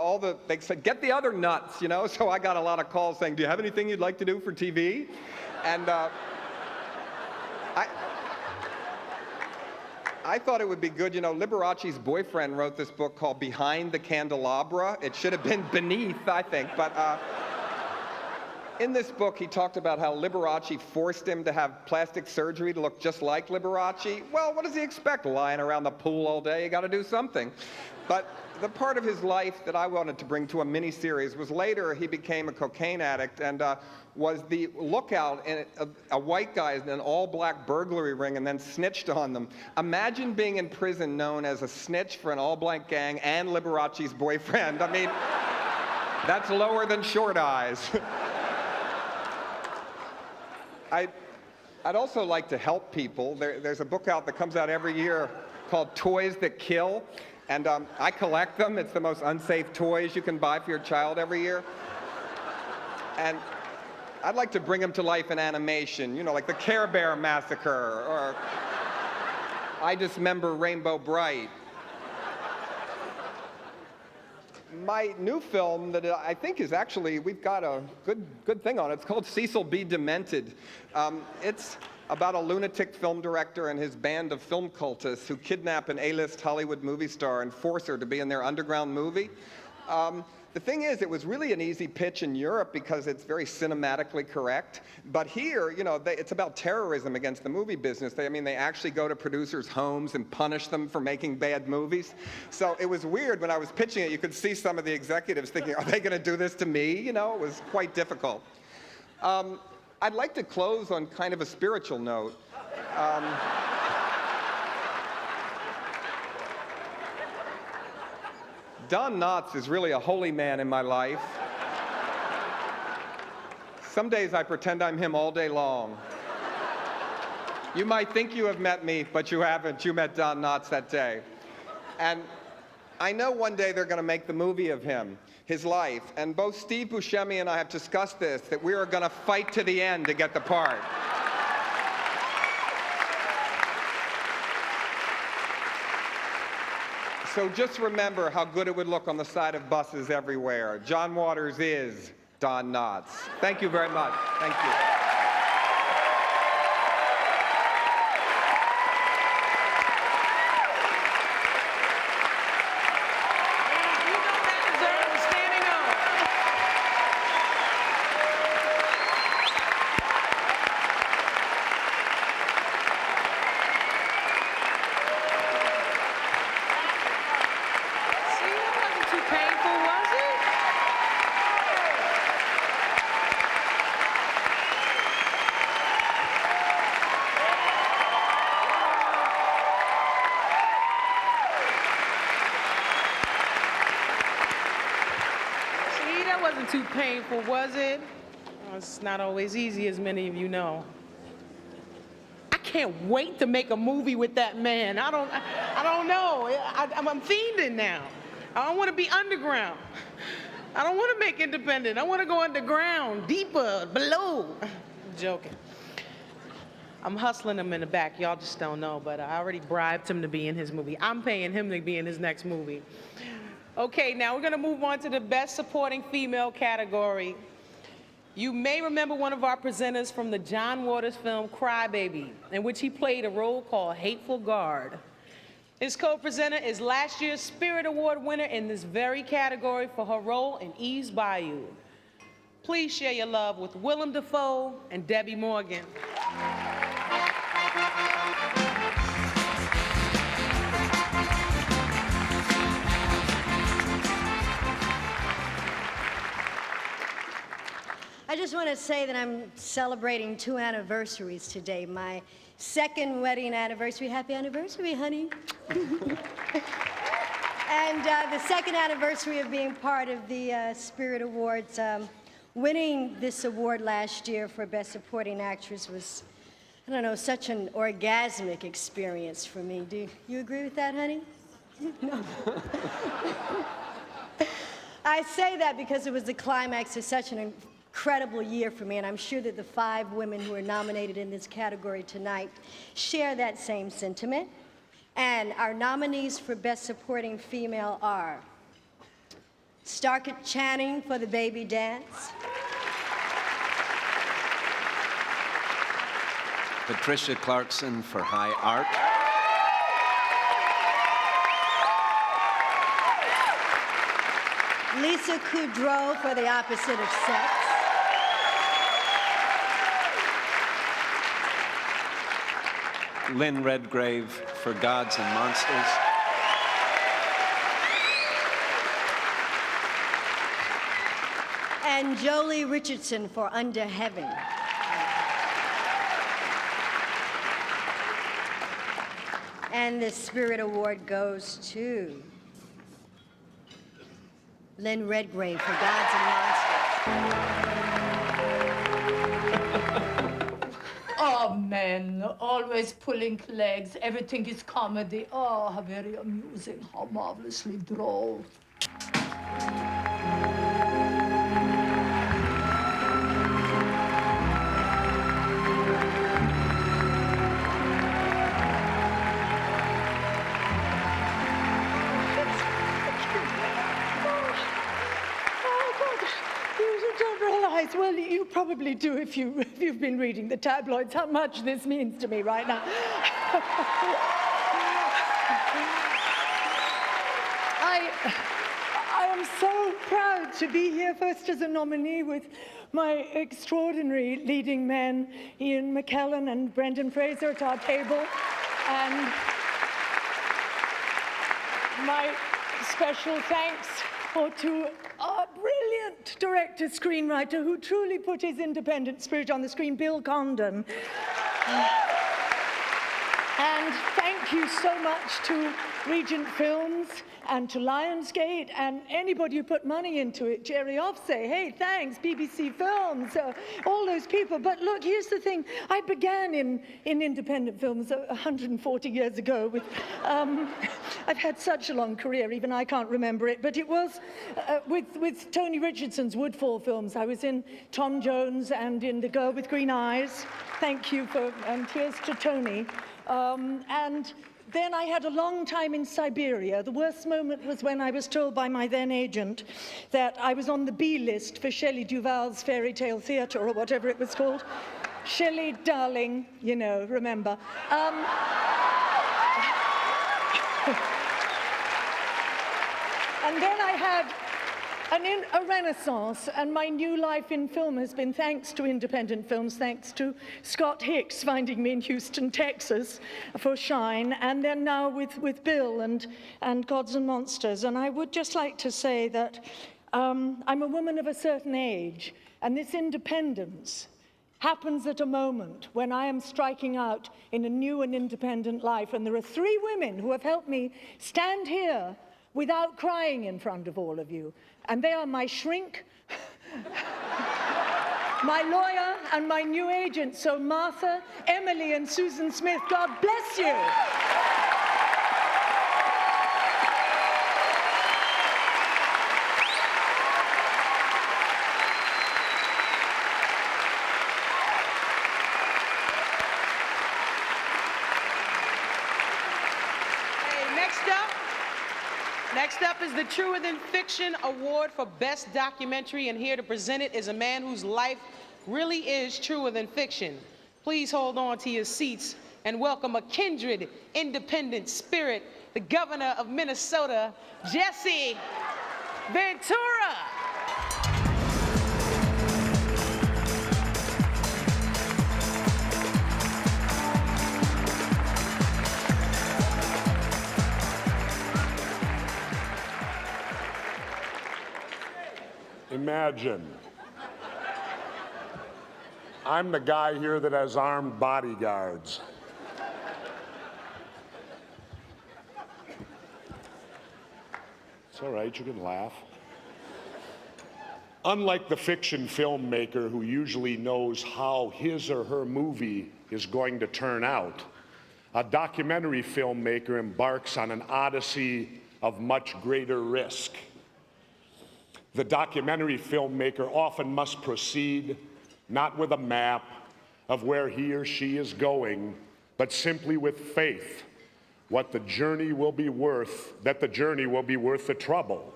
Speaker 11: they said, get the other nuts, you know? So I got a lot of calls saying, do you have anything you'd like to do for TV? And I thought it would be good, you know, Liberace's boyfriend wrote this book called Behind the Candelabra. It should have been Beneath, I think, but in this book, he talked about how Liberace forced him to have plastic surgery to look just like Liberace. Well, what does he expect? Lying around the pool all day? You got to do something. But the part of his life that I wanted to bring to a miniseries was later he became a cocaine addict and was the lookout in a white guy in an all-black burglary ring and then snitched on them. Imagine being in prison known as a snitch for an all-black gang and Liberace's boyfriend. I mean, that's lower than Short Eyes. I'd also like to help people. There's a book out that comes out every year called Toys That Kill, and I collect them. It's the most unsafe toys you can buy for your child every year. And I'd like to bring them to life in animation, you know, like the Care Bear Massacre, or I Dismember Rainbow Bright. My new film that I think is actually, we've got a good thing on it. It's called Cecil B. Demented. It's about a lunatic film director and his band of film cultists who kidnap an A-list Hollywood movie star and force her to be in their underground movie. The thing is, it was really an easy pitch in Europe because it's very cinematically correct. But here, you know, it's about terrorism against the movie business. They actually go to producers' homes and punish them for making bad movies. So it was weird when I was pitching it. You could see some of the executives thinking, are they going to do this to me? You know, it was quite difficult. I'd like to close on kind of a spiritual note. Don Knotts is really a holy man in my life. Some days I pretend I'm him all day long. You might think you have met me, but you haven't. You met Don Knotts that day. And I know one day they're going to make the movie of him, his life. And both Steve Buscemi and I have discussed this, that we are going to fight to the end to get the part. So just remember how good it would look on the side of buses everywhere. John Waters is Don Knotts. Thank you very much. Thank you.
Speaker 3: Too painful, was it? Oh, it's not always easy, as many of you know. I can't wait to make a movie with that man. I don't know. I'm fiending now. I don't want to be underground. I don't want to make independent. I want to go underground, deeper, below. I'm joking. I'm hustling him in the back. Y'all just don't know, but I already bribed him to be in his movie. I'm paying him to be in his next movie. Okay, now we're going to move on to the Best Supporting Female category. You may remember one of our presenters from the John Waters film Cry Baby, in which he played a role called Hateful Guard. His co-presenter is last year's Spirit Award winner in this very category for her role in Eve's Bayou. please share your love with Willem Dafoe and Debbie Morgan.
Speaker 12: I just want to say that I'm celebrating 2 anniversaries today. My second wedding anniversary. Happy anniversary, honey. And the second anniversary of being part of the Spirit Awards. Winning this award last year for Best Supporting Actress was, I don't know, such an orgasmic experience for me. Do you agree with that, honey? No. I say that because it was the climax of such an incredible year for me, and I'm sure that the 5 women who are nominated in this category tonight share that same sentiment. And our nominees for Best Supporting Female are Starkett Channing for The Baby Dance,
Speaker 7: Patricia Clarkson for High Art,
Speaker 12: Lisa Kudrow for The Opposite of Sex,
Speaker 7: Lynn Redgrave for Gods and Monsters,
Speaker 12: and Jolie Richardson for Under Heaven. And the Spirit Award goes to Lynn Redgrave for Gods and Monsters.
Speaker 13: Oh, men, always pulling legs. Everything is comedy. Oh, how very amusing, how marvelously droll. Well, you probably do if you've been reading the tabloids, how much this means to me right now. I am so proud to be here first as a nominee with my extraordinary leading men, Ian McKellan and Brendan Fraser at our table, and my special thanks to our brilliant director, screenwriter, who truly put his independent spirit on the screen, Bill Condon. And thank you so much to Regent Films and to Lionsgate and anybody who put money into it, Jerry Offsay, hey, thanks, BBC Films, all those people. But look, here's the thing. I began in independent films 140 years ago with, I've had such a long career, even I can't remember it, but it was with Tony Richardson's Woodfall films. I was in Tom Jones and in The Girl with Green Eyes. Thank you for, and here's to Tony. And then I had a long time in Siberia. The worst moment was when I was told by my then agent that I was on the B list for Shelley Duvall's Fairy Tale Theatre, or whatever it was called. Shelley, darling, you know, remember. And then I had a renaissance, and my new life in film has been thanks to independent films, thanks to Scott Hicks finding me in Houston, Texas for Shine, and then now with Bill and Gods and Monsters. And I would just like to say that I'm a woman of a certain age, and this independence happens at a moment when I am striking out in a new and independent life, and there are 3 women who have helped me stand here without crying in front of all of you. And they are my shrink, my lawyer, and my new agent. So Martha, Emily, and Susan Smith, God bless you.
Speaker 3: Next up is the Truer Than Fiction Award for Best Documentary, and here to present it is a man whose life really is truer than fiction. Please hold on to your seats and welcome a kindred, independent spirit, the governor of Minnesota, Jesse Ventura.
Speaker 9: imagine. I'm the guy here that has armed bodyguards. It's all right, you can laugh. Unlike the fiction filmmaker who usually knows how his or her movie is going to turn out, a documentary filmmaker embarks on an odyssey of much greater risk. The documentary filmmaker often must proceed not with a map of where he or she is going, but simply with faith, that the journey will be worth the trouble.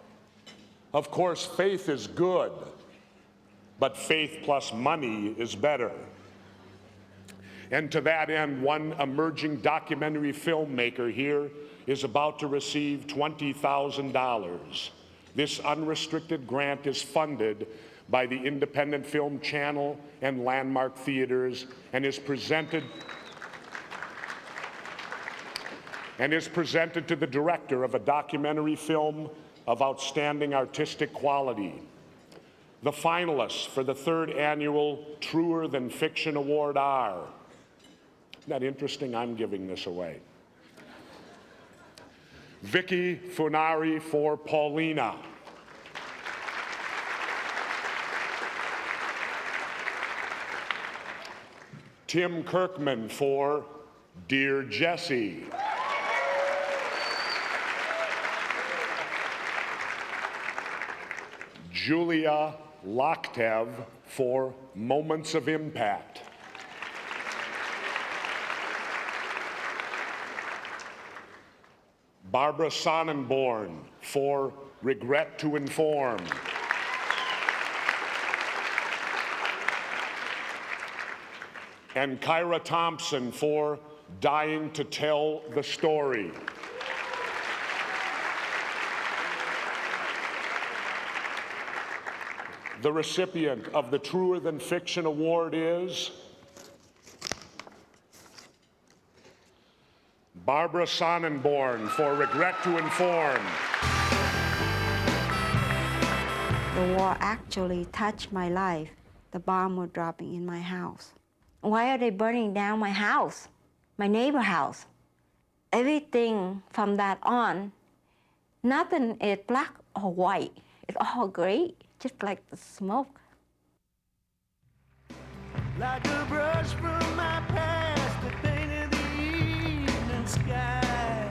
Speaker 9: Of course, faith is good, but faith plus money is better. And to that end, one emerging documentary filmmaker here is about to receive $20,000. This unrestricted grant is funded by the Independent Film Channel and Landmark Theaters and is presented to the director of a documentary film of outstanding artistic quality. The finalists for the 3rd annual Truer Than Fiction Award are, isn't that interesting? I'm giving this away. Vicky Funari for Paulina. Tim Kirkman for Dear Jessie. Julia Loktev for Moments of Impact. Barbara Sonnenborn for Regret to Inform. And Kyra Thompson for Dying to Tell the Story. The recipient of the Truer Than Fiction Award is Barbara Sonnenborn for Regret to Inform.
Speaker 14: The war actually touched my life. The bomb was dropping in my house. Why are they burning down my house, my neighbor house? Everything from that on, nothing is black or white. It's all gray, just like the smoke.
Speaker 18: Like a brush from my past that painted the evening sky.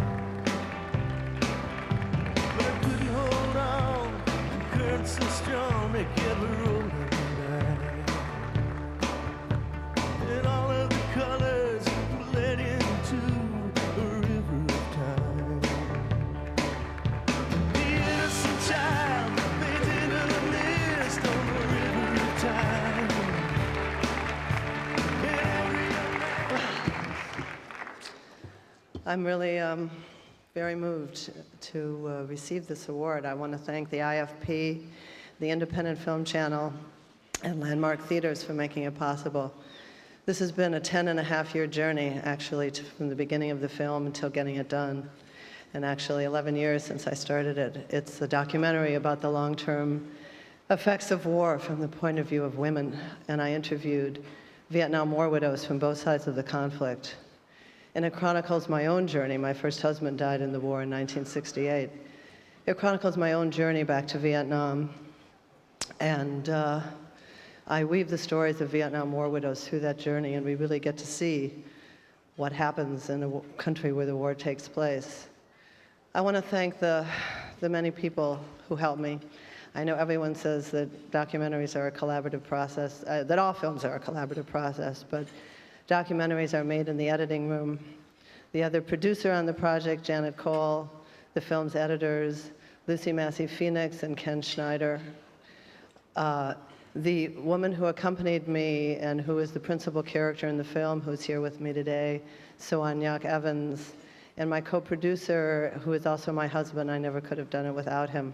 Speaker 18: But I couldn't hold on, the currents so strong they kept rolling by. And all of the colors bled into a river of time. The innocent child painted in the mist on the river of time.
Speaker 2: I'm really very moved to receive this award. I want to thank the IFP, the Independent Film Channel, and Landmark Theaters for making it possible. This has been a 10-and-a-half-year journey, actually, from the beginning of the film until getting it done. And actually 11 years since I started it. It's a documentary about the long-term effects of war from the point of view of women. And I interviewed Vietnam War widows from both sides of the conflict. And it chronicles my own journey. My first husband died in the war in 1968. It chronicles my own journey back to Vietnam. And I weave the stories of Vietnam War widows through that journey, and we really get to see what happens in a country where the war takes place. I want to thank the many people who helped me. I know everyone says that documentaries are a collaborative process, that all films are a collaborative process, but documentaries are made in the editing room. The other producer on the project, Janet Cole, the film's editors, Lucy Massey Phoenix and Ken Schneider. The woman who accompanied me and who is the principal character in the film, who's here with me today, Soanyak Evans, and my co-producer, who is also my husband. I never could have done it without him.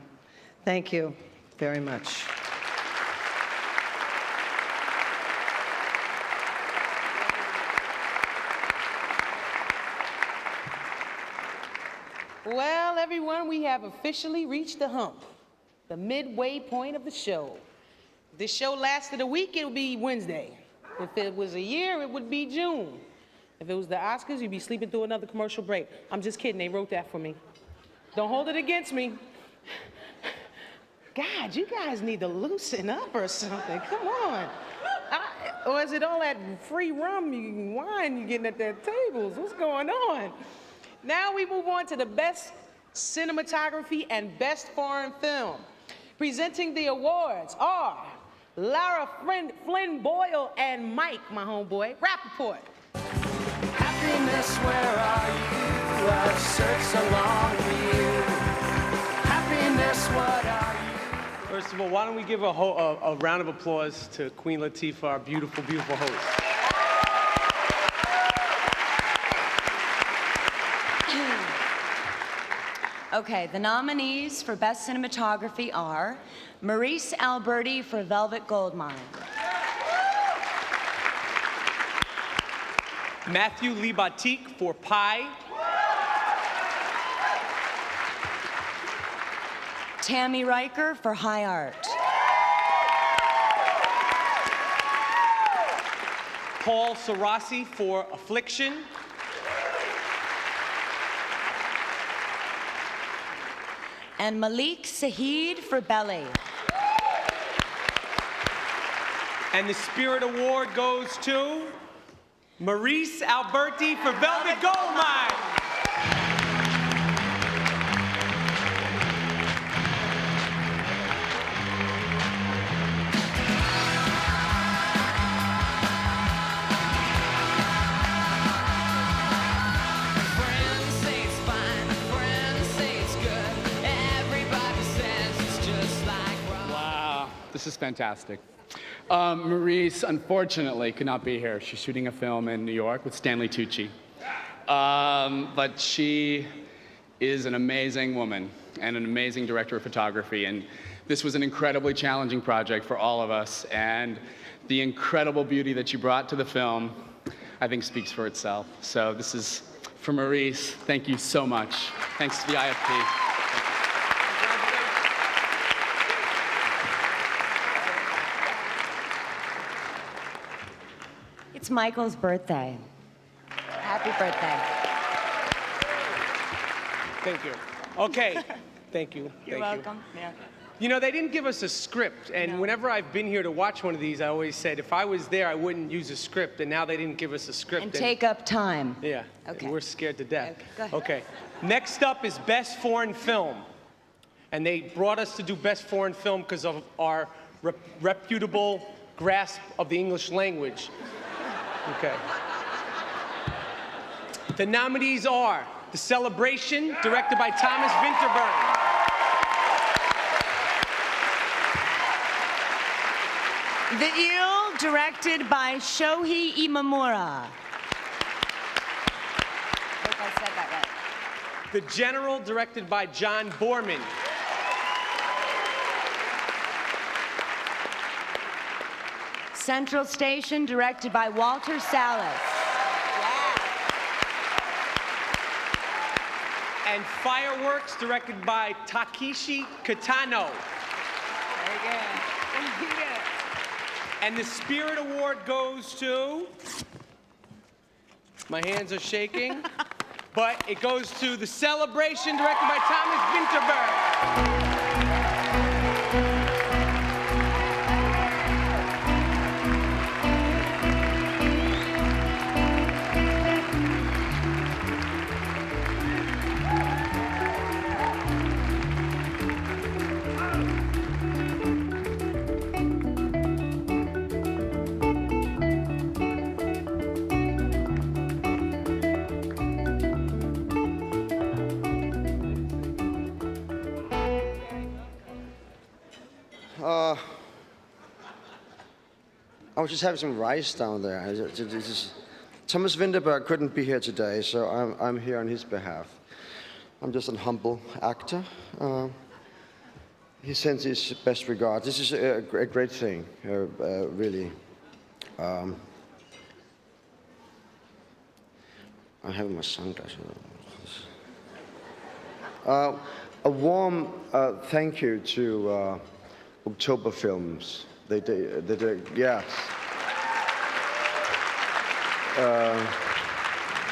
Speaker 2: Thank you very much.
Speaker 3: Well, everyone, we have officially reached the hump, the midway point of the show. If this show lasted a week, it would be Wednesday. If it was a year, it would be June. If it was the Oscars, you'd be sleeping through another commercial break. I'm just kidding, they wrote that for me. Don't hold it against me. God, you guys need to loosen up or something, come on. Or is it all that free rum and wine you're getting at their tables? What's going on? Now we move on to the best cinematography and best foreign film. Presenting the awards are Lara Flynn Boyle and Mike, my homeboy, Rappaport.
Speaker 18: Happiness, where are you? I've searched so long for you. Happiness, what are you?
Speaker 4: First of all, why don't we give a round of applause to Queen Latifa, our beautiful, beautiful host.
Speaker 6: Okay, the nominees for Best Cinematography are Maryse Alberti for Velvet Goldmine,
Speaker 4: Matthew Libatique for Pi,
Speaker 6: Tammy Riker for High Art,
Speaker 4: Paul Sarasi for Affliction,
Speaker 6: and Malik Saheed for Belly.
Speaker 4: And the Spirit Award goes to Maryse Alberti for Velvet Goldmine.
Speaker 17: This is fantastic. Maryse, unfortunately, could not be here. She's shooting a film in New York with Stanley Tucci. But she is an amazing woman and an amazing director of photography. And this was an incredibly challenging project for all of us. And the incredible beauty that you brought to the film, I think, speaks for itself. So this is for Maryse. Thank you so much. Thanks to the IFP.
Speaker 6: It's Michael's birthday. Happy birthday.
Speaker 4: Thank you. Okay, thank you.
Speaker 6: You're welcome. Yeah.
Speaker 4: You know, they didn't give us a script, and whenever I've been here to watch one of these, I always said, if I was there, I wouldn't use a script, and now they didn't give us a script.
Speaker 6: And take up time.
Speaker 4: Yeah,
Speaker 6: Okay.
Speaker 4: and we're scared to death.
Speaker 6: Okay, go ahead.
Speaker 4: Okay, next up is Best Foreign Film. And they brought us to do Best Foreign Film because of our reputable grasp of the English language. Okay. The nominees are The Celebration, directed by Thomas Vinterberg.
Speaker 6: The INT'L, directed by Shohei Imamura. I think I said that right.
Speaker 4: The General, directed by John Borman.
Speaker 6: Central Station, directed by Walter Salles.
Speaker 4: And Fireworks, directed by Takeshi Kitano.
Speaker 6: Very good.
Speaker 4: And the Spirit Award goes to, my hands are shaking, but it goes to The Celebration, directed by Thomas Vinterberg.
Speaker 24: I was just having some rice down there. Thomas Vinterberg couldn't be here today, so I'm here on his behalf. I'm just a humble actor. He sends his best regards. This is a great thing, really. I'm having my sunglasses on. A warm thank you to October Films They did, yes.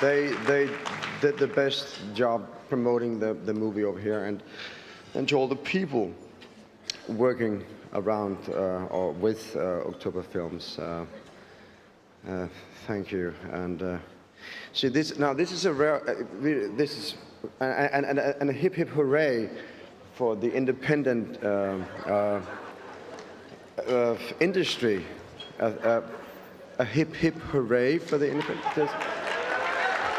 Speaker 24: They did the best job promoting the movie over here, and to all the people working around or with October Films. Thank you. And see, this is a rare. This is and a hip hip hooray for the independent industry. A hip hip hooray for the independent.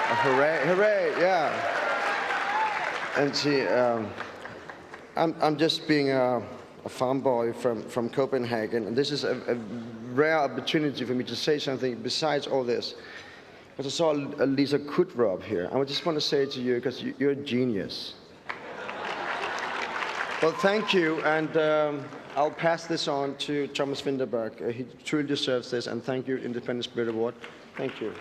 Speaker 24: A hooray, hooray, yeah. And see, I'm just being a farm boy from Copenhagen, and this is a rare opportunity for me to say something besides all this. Because I saw Lisa Kudrow here, and I just want to say to you, because you're a genius. Well, thank you, and I'll pass this on to Thomas Vinterberg. He truly deserves this, and thank you, Independent Spirit Award. Thank you.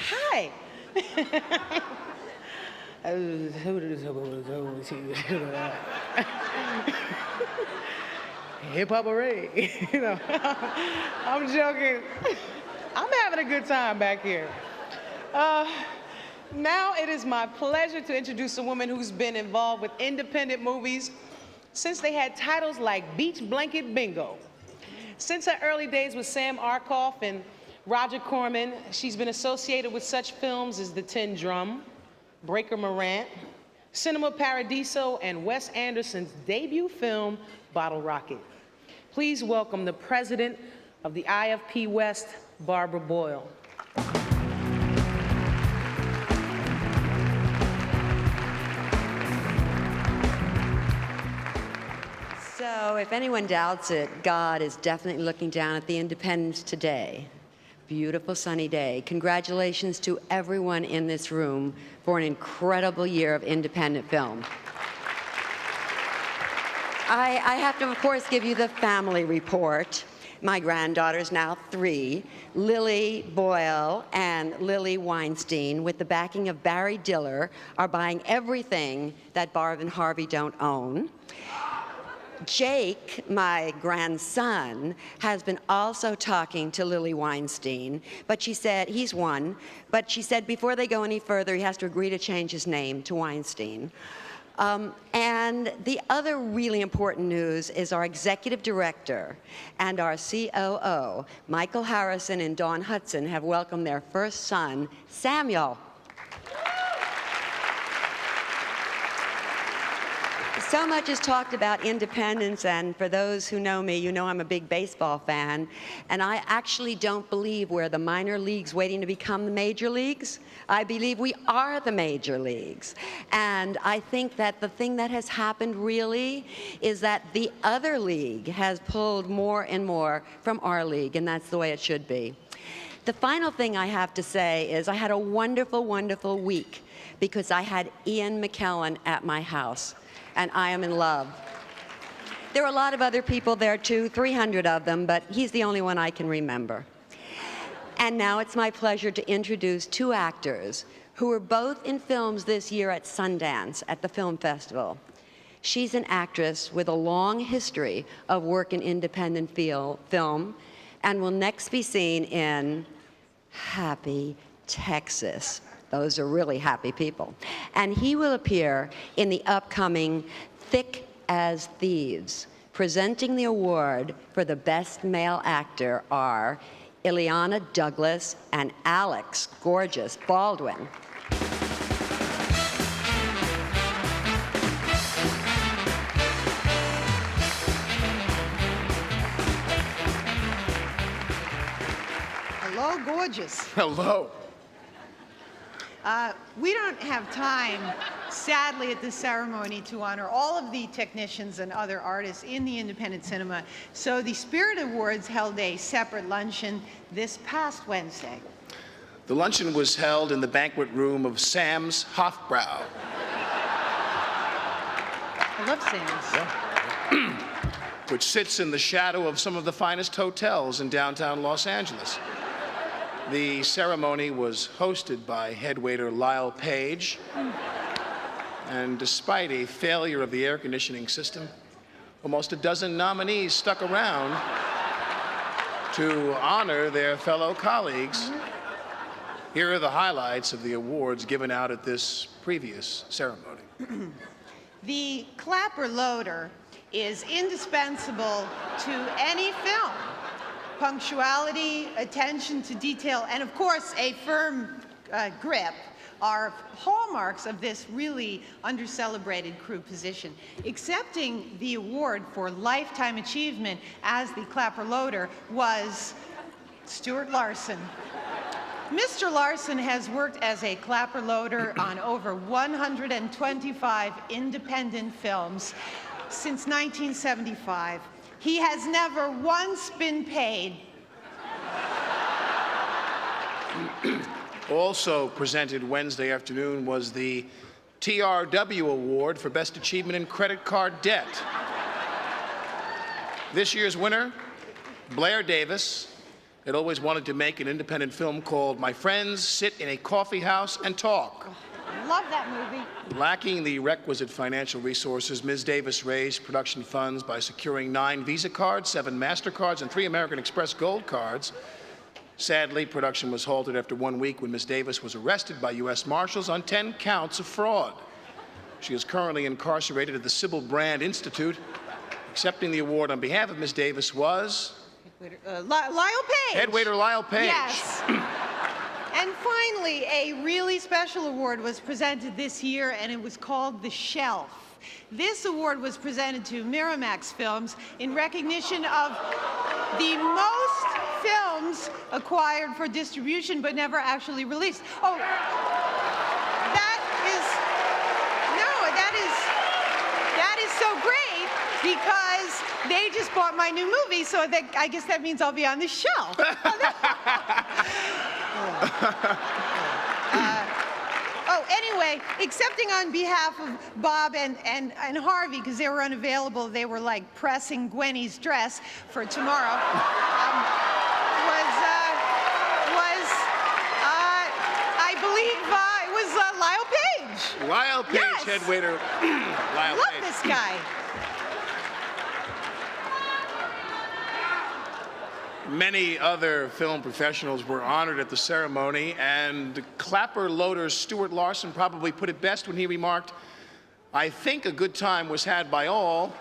Speaker 3: Hi. Hip hop array, you know. I'm joking. I'm having a good time back here. Now it is my pleasure to introduce a woman who's been involved with independent movies since they had titles like Beach Blanket Bingo. Since her early days with Sam Arkoff and Roger Corman, she's been associated with such films as The Tin Drum, Breaker Morant, Cinema Paradiso, and Wes Anderson's debut film, Bottle Rocket. Please welcome the president of the IFP West, Barbara Boyle.
Speaker 1: So if anyone doubts it, God is definitely looking down at the independents today. Beautiful sunny day. Congratulations to everyone in this room for an incredible year of independent film. I have to, of course, give you the family report. My granddaughter's now 3, Lily Boyle and Lily Weinstein, with the backing of Barry Diller, are buying everything that Barb and Harvey don't own. Jake, my grandson, has been also talking to Lily Weinstein, but she said, he's 1, but she said before they go any further, he has to agree to change his name to Weinstein. And the other really important news is our executive director and our COO, Michael Harrison and Dawn Hudson, have welcomed their first son, Samuel. So much is talked about independence, and for those who know me, you know I'm a big baseball fan, and I actually don't believe we're the minor leagues waiting to become the major leagues. I believe we are the major leagues. And I think that the thing that has happened really is that the other league has pulled more and more from our league, and that's the way it should be. The final thing I have to say is I had a wonderful, wonderful week because I had Ian McKellan at my house. And I am in love. There were a lot of other people there too, 300 of them, but he's the only one I can remember. And now it's my pleasure to introduce 2 actors who were both in films this year at Sundance at the film festival. She's an actress with a long history of work in independent film and will next be seen in Happy, Texas. Those are really happy people. And he will appear in the upcoming Thick as Thieves. Presenting the award for the Best Male Actor are Ileana Douglas and Alex Gorgeous Baldwin.
Speaker 19: Hello, gorgeous.
Speaker 21: Hello.
Speaker 19: We don't have time, sadly, at this ceremony to honor all of the technicians and other artists in the independent cinema. So the Spirit Awards held a separate luncheon this past Wednesday.
Speaker 21: The luncheon was held in the banquet room of Sam's Hofbrau.
Speaker 19: I love Sam's.
Speaker 21: Yeah. Which sits in the shadow of some of the finest hotels in downtown Los Angeles. The ceremony was hosted by head waiter Lyle Page. And despite a failure of the air conditioning system, almost a dozen nominees stuck around to honor their fellow colleagues. Here are the highlights of the awards given out at this previous ceremony.
Speaker 19: The clapper loader is indispensable to any film. Punctuality, attention to detail, and of course a firm grip are hallmarks of this really under-celebrated crew position. Accepting the award for lifetime achievement as the clapper loader was Stuart Larson. Mr. Larson has worked as a clapper loader on over 125 independent films since 1975. He has never once been paid.
Speaker 21: Also presented Wednesday afternoon was the TRW Award for Best Achievement in Credit Card Debt. This year's winner, Blair Davis, had always wanted to make an independent film called My Friends Sit in a Coffee House and Talk.
Speaker 19: Love that movie.
Speaker 21: Lacking the requisite financial resources, Ms. Davis raised production funds by securing 9 Visa cards, 7 MasterCards, and 3 American Express Gold cards. Sadly, production was halted after 1 week when Ms. Davis was arrested by U.S. Marshals on 10 counts of fraud. She is currently incarcerated at the Sybil Brand Institute. Accepting the award on behalf of Ms. Davis was
Speaker 19: Lyle Page.
Speaker 21: head waiter Lyle Page.
Speaker 19: Yes. And finally, a really special award was presented this year, and it was called The Shelf. This award was presented to Miramax Films in recognition of the most films acquired for distribution but never actually released. Oh, that is so great because they just bought my new movie, so I guess that means I'll be on the shelf. Anyway, accepting on behalf of Bob and Harvey, because they were unavailable, they were like pressing Gwenny's dress for tomorrow, I believe it was Lyle Page.
Speaker 21: Lyle Page,
Speaker 19: yes.
Speaker 21: head waiter Lyle
Speaker 19: Love
Speaker 21: Page.
Speaker 19: this guy.
Speaker 21: Many other film professionals were honored at the ceremony, and clapper loader Stuart Larson probably put it best when he remarked, "I think a good time was had by all,"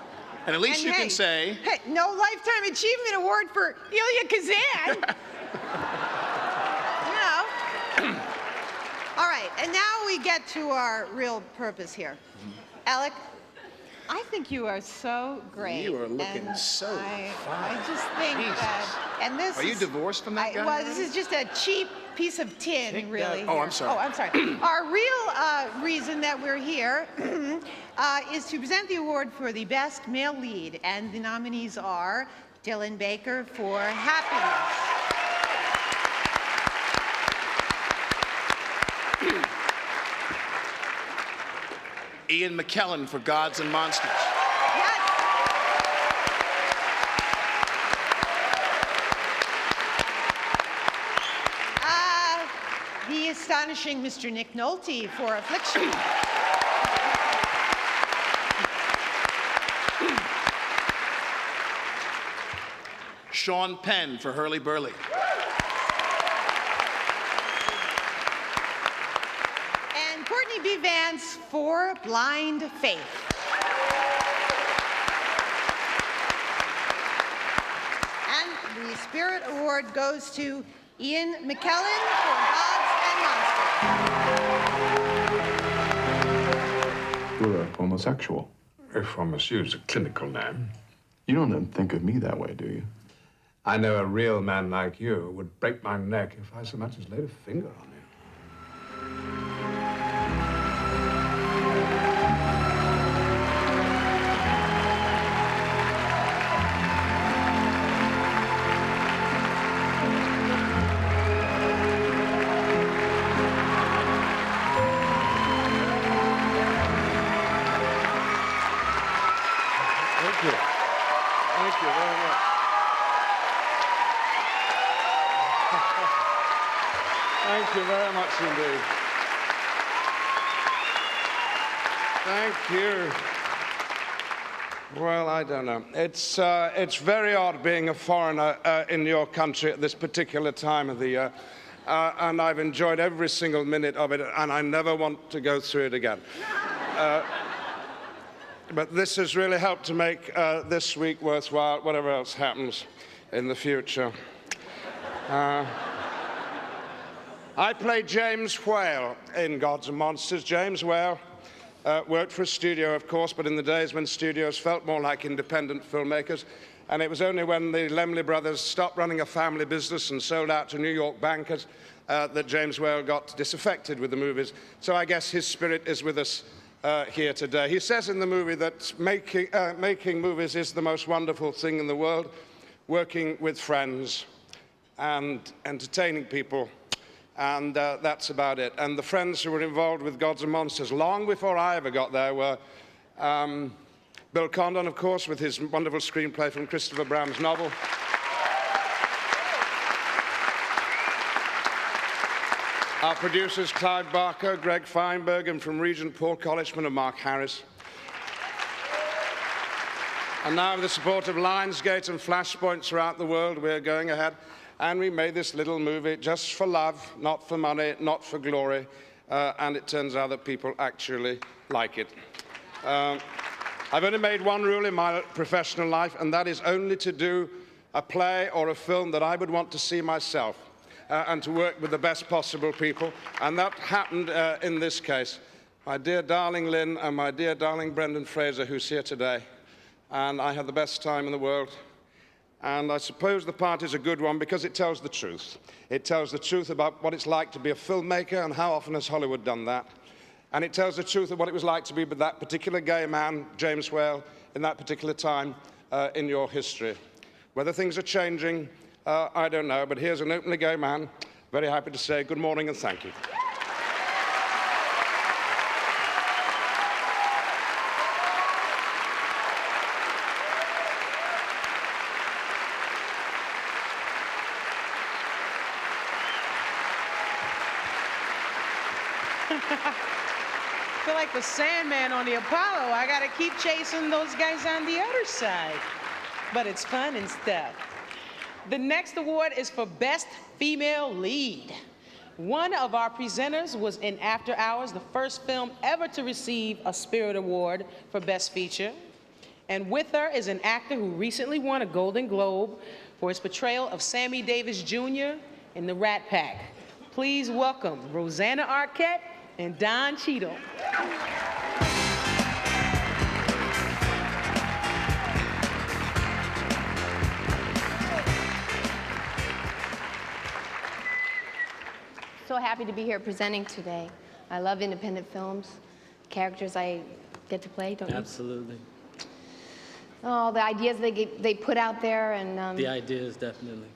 Speaker 21: and at least you can say...
Speaker 19: Hey, no Lifetime Achievement Award for Elia Kazan. You know. All right, and now we get to our real purpose here. Alec, I think you are so great.
Speaker 21: You are looking
Speaker 19: and
Speaker 21: so
Speaker 19: I
Speaker 21: fine.
Speaker 19: just think
Speaker 21: Jesus.
Speaker 19: that, and this
Speaker 21: Are you
Speaker 19: is,
Speaker 21: divorced from that guy?
Speaker 19: Well, this is just a cheap piece of tin,
Speaker 21: Take
Speaker 19: really.
Speaker 21: that- oh,
Speaker 19: here.
Speaker 21: I'm sorry.
Speaker 19: Oh, I'm sorry. Our real reason that we're here is to present the award for the best male lead, and the nominees are Dylan Baker for Happiness.
Speaker 21: Ian McKellan for Gods and Monsters.
Speaker 19: The astonishing Mr. Nick Nolte for Affliction.
Speaker 21: Sean Penn for Hurly Burly.
Speaker 19: And Courtney B. Vance for Blind Faith. And the Spirit Award goes to Ian McKellan for Gods and Monsters.
Speaker 15: You're a homosexual. If I must use a clinical name. You don't think of me that way, do you? I know a real man like you would break my neck if I so much as laid a finger on you.
Speaker 24: Thank you. Thank you very much.
Speaker 15: Thank you very much indeed. Thank you. Well, I don't know. It's very odd being a foreigner in your country at this particular time of the year. And I've enjoyed every single minute of it, and I never want to go through it again. But this has really helped to make this week worthwhile, whatever else happens in the future. I played James Whale in Gods and Monsters. James Whale worked for a studio, of course, but in the days when studios felt more like independent filmmakers. And it was only when the Laemmle brothers stopped running a family business and sold out to New York bankers that James Whale got disaffected with the movies. So I guess his spirit is with us here today. He says in the movie that making movies is the most wonderful thing in the world, working with friends and entertaining people. And that's about it. And the friends who were involved with Gods and Monsters long before I ever got there were Bill Condon, of course, with his wonderful screenplay from Christopher Brown's novel. Our producers, Clive Barker, Greg Feinberg, and from Regent, Paul Collishman and Mark Harris. And now with the support of Lionsgate and Flashpoint throughout the world, we're going ahead. And we made this little movie just for love, not for money, not for glory. And it turns out that people actually like it. I've only made one rule in my professional life, and that is only to do a play or a film that I would want to see myself, and to work with the best possible people. And that happened in this case. My dear darling Lynn and my dear darling Brendan Fraser, who's here today. And I had the best time in the world. And I suppose the part is a good one because it tells the truth. It tells the truth about what it's like to be a filmmaker and how often has Hollywood done that. And it tells the truth of what it was like to be with that particular gay man, James Whale, in that particular time in your history. Whether things are changing, I don't know, but here's an openly gay man, very happy to say good morning and thank you.
Speaker 3: I feel like the Sandman on the Apollo. I gotta keep chasing those guys on the other side. But it's fun and stuff. The next award is for Best Female Lead. One of our presenters was in After Hours, the first film ever to receive a Spirit Award for Best Feature. And with her is an actor who recently won a Golden Globe for his portrayal of Sammy Davis Jr. in The Rat Pack. Please welcome Rosanna Arquette and Don Cheadle.
Speaker 5: So happy to be here presenting today. I love independent films, characters I get to play, don't you?
Speaker 20: Absolutely.
Speaker 5: Oh, the ideas they put out there and...
Speaker 20: The ideas, definitely.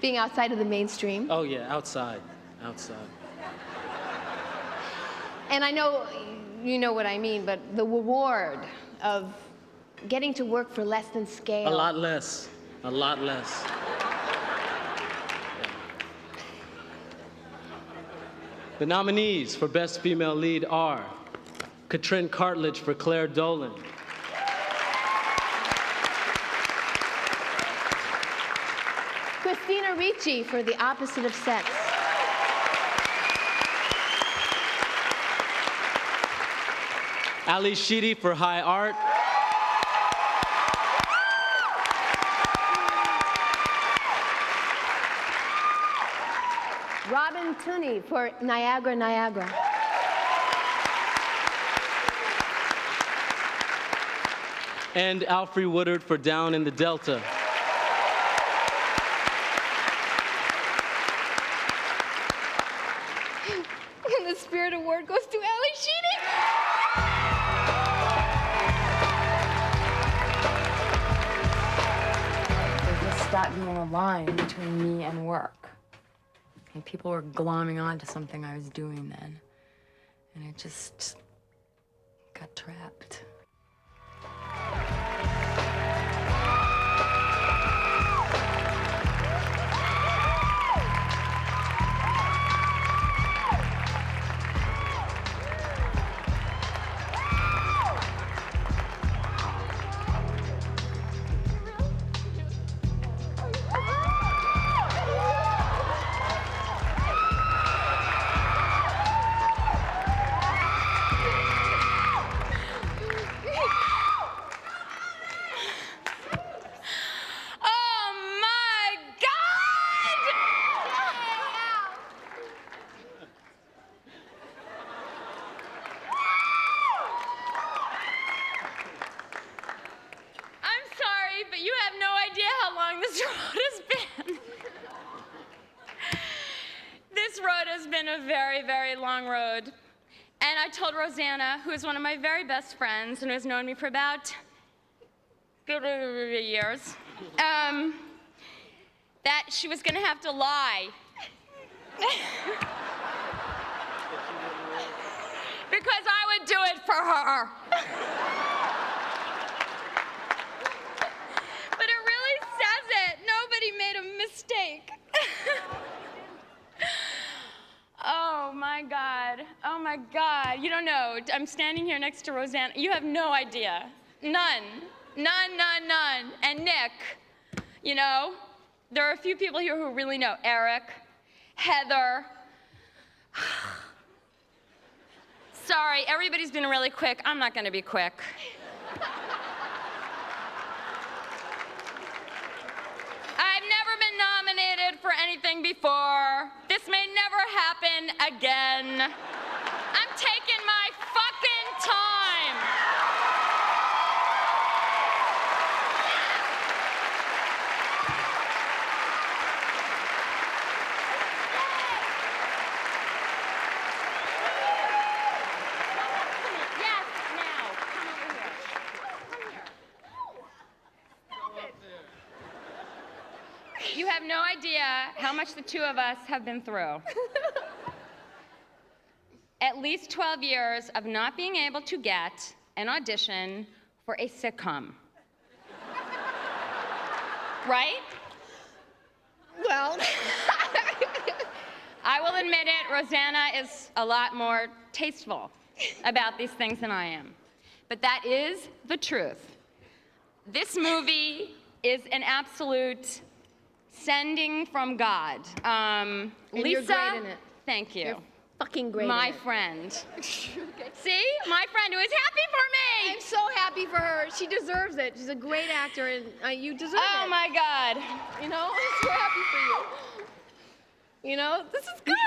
Speaker 5: being outside of the mainstream.
Speaker 20: Oh yeah, outside.
Speaker 5: And I know you know what I mean, but the reward of getting to work for less than scale.
Speaker 20: A lot less. The nominees for Best Female Lead are Katrin Cartledge for Claire Dolan,
Speaker 5: Christina Ricci for The Opposite of Sex.
Speaker 20: Ali Sheedy for High Art,
Speaker 5: Robin Tunney for Niagara, Niagara.
Speaker 20: and Alfre Woodard for Down in the Delta.
Speaker 5: And the Spirit Award goes to Ali Sheedy.
Speaker 22: There just stopped being a line between me and work. And people were glomming on to something I was doing then. And it just got trapped.
Speaker 8: been a very, very long road. And I told Rosanna, who is one of my very best friends and who has known me for about years, that she was gonna have to lie. Because I would do it for her. But it really says it. Nobody made a mistake. Oh my God. Oh my God. You don't know. I'm standing here next to Rosanna. You have no idea. None. None, none, none. And Nick, you know, there are a few people here who really know. Eric, Heather. Sorry, everybody's been really quick. I'm not gonna be quick. I've never been nominated for anything before. This may never happen again. I'm taking my fucking time. Yes, now, come over here. Come here. You have no idea how much the two of us have been through. At least 12 years of not being able to get an audition for a sitcom. Right?
Speaker 12: Well,
Speaker 8: I will admit it, Rosanna is a lot more tasteful about these things than I am. But that is the truth. This movie is an absolute sending from God.
Speaker 5: And
Speaker 8: Lisa,
Speaker 5: you're great in it.
Speaker 8: Thank you.
Speaker 5: You're fucking great
Speaker 8: My
Speaker 5: in it.
Speaker 8: friend.
Speaker 5: Okay.
Speaker 8: See? My friend who is happy for me!
Speaker 5: I'm so happy for her. She deserves it. She's a great actor, and you deserve it.
Speaker 8: Oh my God.
Speaker 5: You know, I'm so happy for you. You know, this is good.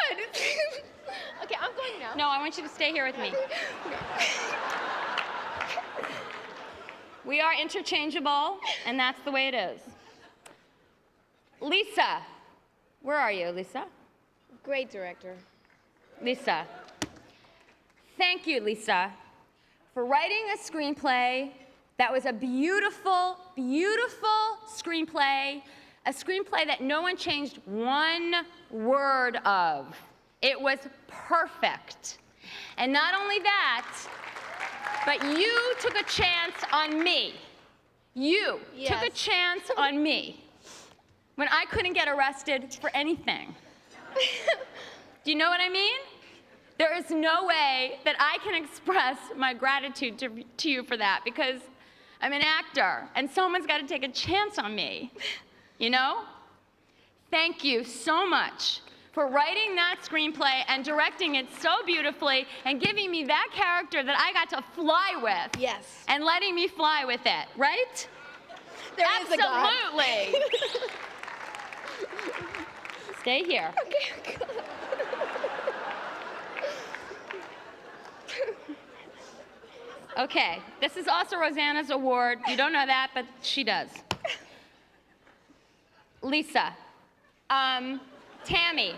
Speaker 5: Okay, I'm going now.
Speaker 8: No, I want you to stay here with me. We are interchangeable, and that's the way it is. Lisa. Where are you, Lisa?
Speaker 5: Great director.
Speaker 8: Lisa. Thank you, Lisa, for writing a screenplay that was a beautiful, beautiful screenplay, a screenplay that no one changed one word of. It was perfect. And not only that, but you took a chance on me. You took a chance on me when I couldn't get arrested for anything. Do you know what I mean? There is no way that I can express my gratitude to you for that, because I'm an actor and someone's got to take a chance on me, you know? Thank you so much for writing that screenplay and directing it so beautifully and giving me that character that I got to fly with.
Speaker 5: Yes.
Speaker 8: And letting me fly with it, right?
Speaker 5: There is a God.
Speaker 8: Absolutely. Stay here.
Speaker 5: Okay.
Speaker 8: Okay, this is also Rosanna's award. You don't know that, but she does. Lisa. Tammy.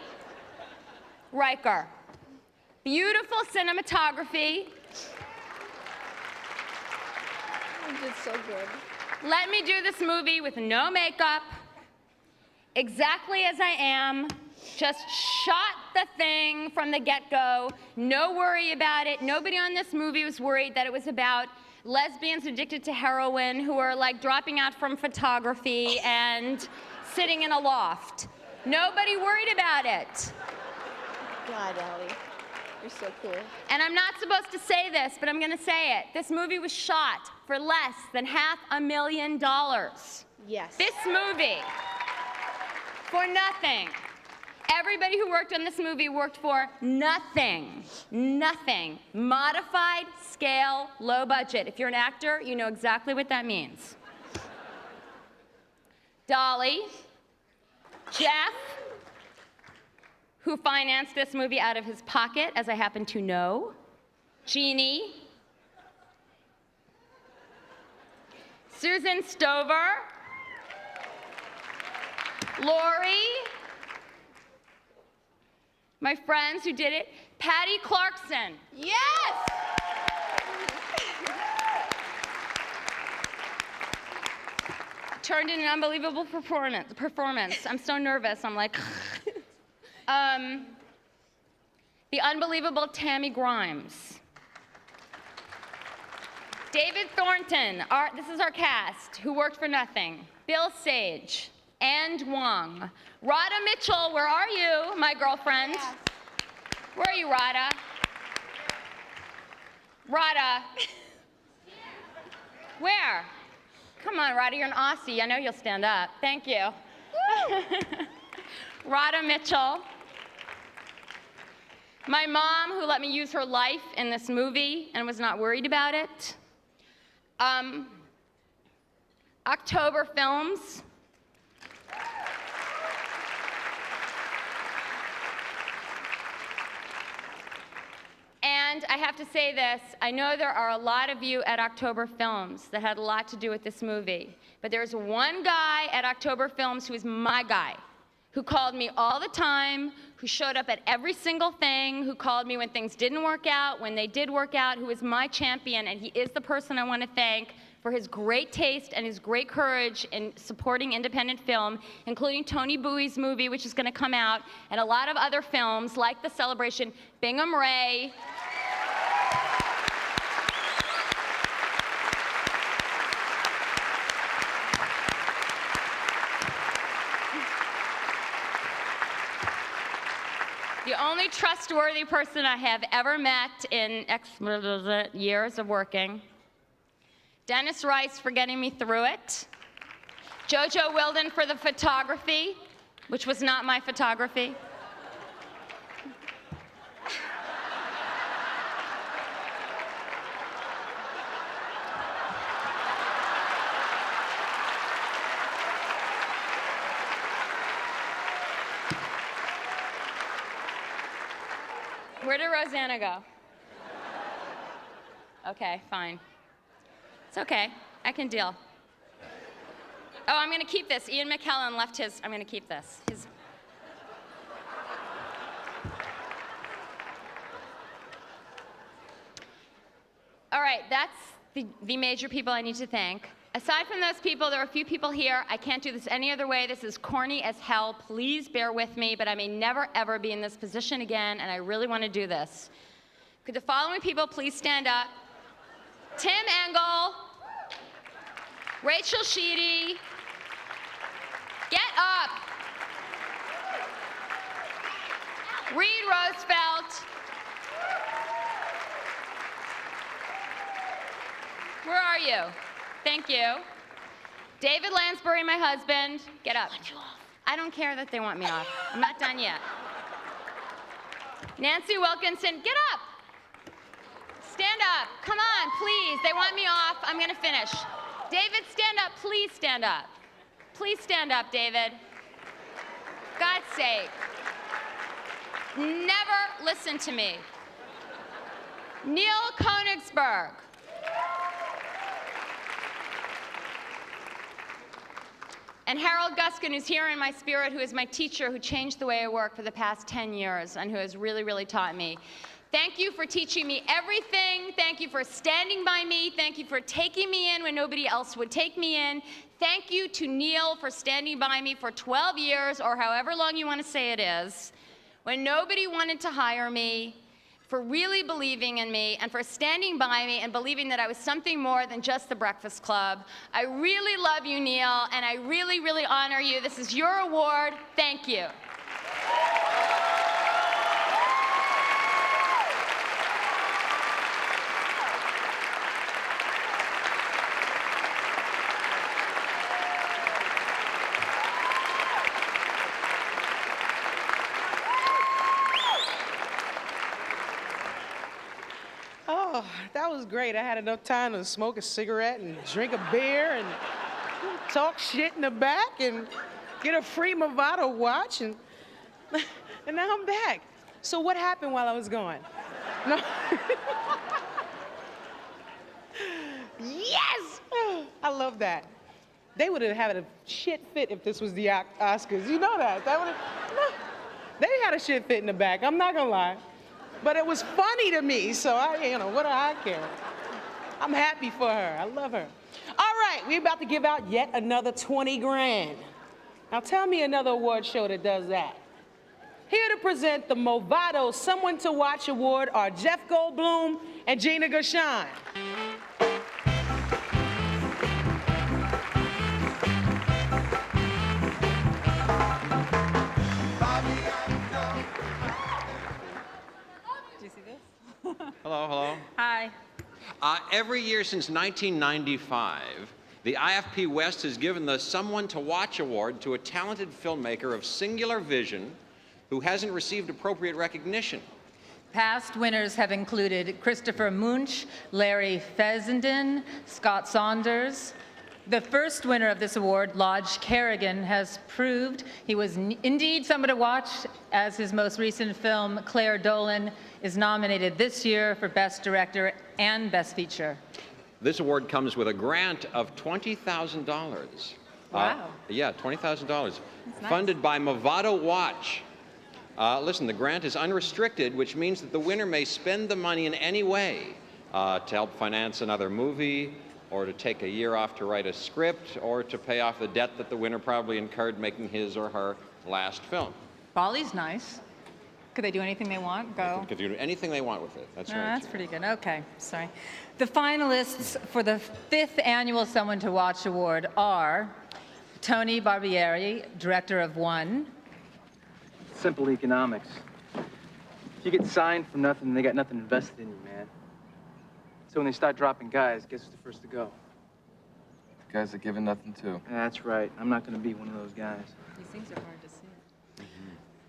Speaker 8: Riker. Beautiful cinematography.
Speaker 5: You did so good.
Speaker 8: Let me do this movie with no makeup, exactly as I am. Just shot the thing from the get-go. No worry about it. Nobody on this movie was worried that it was about lesbians addicted to heroin who are like dropping out from photography and sitting in a loft. Nobody worried about it.
Speaker 5: God, Ellie. You're so cool.
Speaker 8: And I'm not supposed to say this, but I'm gonna say it. This movie was shot for less than $500,000.
Speaker 5: Yes.
Speaker 8: This movie, for nothing. Everybody who worked on this movie worked for nothing. Nothing. Modified, scale, low budget. If you're an actor, you know exactly what that means. Dolly, Jeff, who financed this movie out of his pocket, as I happen to know, Jeannie, Susan Stover, Lori, my friends who did it, Patty Clarkson.
Speaker 5: Yes!
Speaker 8: Turned in an unbelievable performance. I'm so nervous. I'm like, the unbelievable Tammy Grimes. David Thornton, this is our cast, who worked for nothing. Bill Sage, and Wong. Rada Mitchell, where are you, my girlfriend? Yes. Where are you, Rada? Rada. Where? Come on, Rada, you're an Aussie. I know you'll stand up. Thank you. Rada Mitchell. My mom, who let me use her life in this movie and was not worried about it. October Films. And I have to say this, I know there are a lot of you at October Films that had a lot to do with this movie, but there's one guy at October Films who is my guy, who called me all the time, who showed up at every single thing, who called me when things didn't work out, when they did work out, who is my champion, and he is the person I want to thank for his great taste and his great courage in supporting independent film, including Tony Bowie's movie, which is going to come out, and a lot of other films like The Celebration, Bingham Ray. The only trustworthy person I have ever met in years of working. Dennis Rice for getting me through it. Jojo Wilden for the photography, which was not my photography. Where did Rosanna go? Okay, fine. It's okay, I can deal. Oh, I'm gonna keep this. Ian McKellan left his, I'm gonna keep this. All right, that's the major people I need to thank. Aside from those people, there are a few people here. I can't do this any other way. This is corny as hell. Please bear with me, but I may never, ever be in this position again, and I really want to do this. Could the following people please stand up? Tim Engel, Rachel Sheedy, get up. Reed Roosevelt. Where are you? Thank you. David Lansbury, my husband, get up. I don't care that they want me off. I'm not done yet. Nancy Wilkinson, get up. Stand up. Come on, please. They want me off. I'm going to finish. David, stand up. Please stand up. Please stand up, David. God's sake. Never listen to me. Neil Konigsberg. And Harold Guskin, who's here in my spirit, who is my teacher, who changed the way I work for the past 10 years and who has really, really taught me. Thank you for teaching me everything. Thank you for standing by me. Thank you for taking me in when nobody else would take me in. Thank you to Neil for standing by me for 12 years, or however long you want to say it is, when nobody wanted to hire me, for really believing in me, and for standing by me and believing that I was something more than just the Breakfast Club. I really love you, Neil, and I really, really honor you. This is your award. Thank you.
Speaker 3: Oh, that was great. I had enough time to smoke a cigarette and drink a beer and talk shit in the back and get a free Movado watch, and now I'm back. So what happened while I was gone? No. Yes! I love that. They would have had a shit fit if this was the Oscars. You know that. That would have. They had a shit fit in the back, I'm not gonna lie. But it was funny to me, so what do I care? I'm happy for her, I love her. All right, we're about to give out yet another 20 grand. Now tell me another award show that does that. Here to present the Movado Someone to Watch Award are Jeff Goldblum and Gina Gershon.
Speaker 10: Hello, hello.
Speaker 8: Hi.
Speaker 10: Every year since 1995, the IFP West has given the Someone to Watch Award to a talented filmmaker of singular vision who hasn't received appropriate recognition.
Speaker 11: Past winners have included Christopher Munch, Larry Fessenden, Scott Saunders. The first winner of this award, Lodge Kerrigan, has proved he was indeed someone to watch, as his most recent film, Claire Dolan, is nominated this year for Best Director and Best Feature.
Speaker 10: This award comes with a grant of $20,000.
Speaker 11: Wow.
Speaker 10: Yeah, $20,000.
Speaker 11: Nice.
Speaker 10: Funded by Movado Watch. Listen, the grant is unrestricted, which means that the winner may spend the money in any way to help finance another movie, or to take a year off to write a script, or to pay off the debt that the winner probably incurred making his or her last film.
Speaker 11: Bali's nice. Could they do anything they want? Go.
Speaker 10: They could do anything they want with it. That's right.
Speaker 11: That's pretty good. Okay, sorry. The finalists for the 5th annual Someone to Watch Award are Tony Barbieri, director of One.
Speaker 16: Simple economics. If you get signed for nothing, they got nothing invested in you, man. So when they start dropping guys, guess who's the first to go?
Speaker 23: The guys that giving nothing to.
Speaker 16: That's right. I'm not going to be one of those guys.
Speaker 11: These things are hard to see.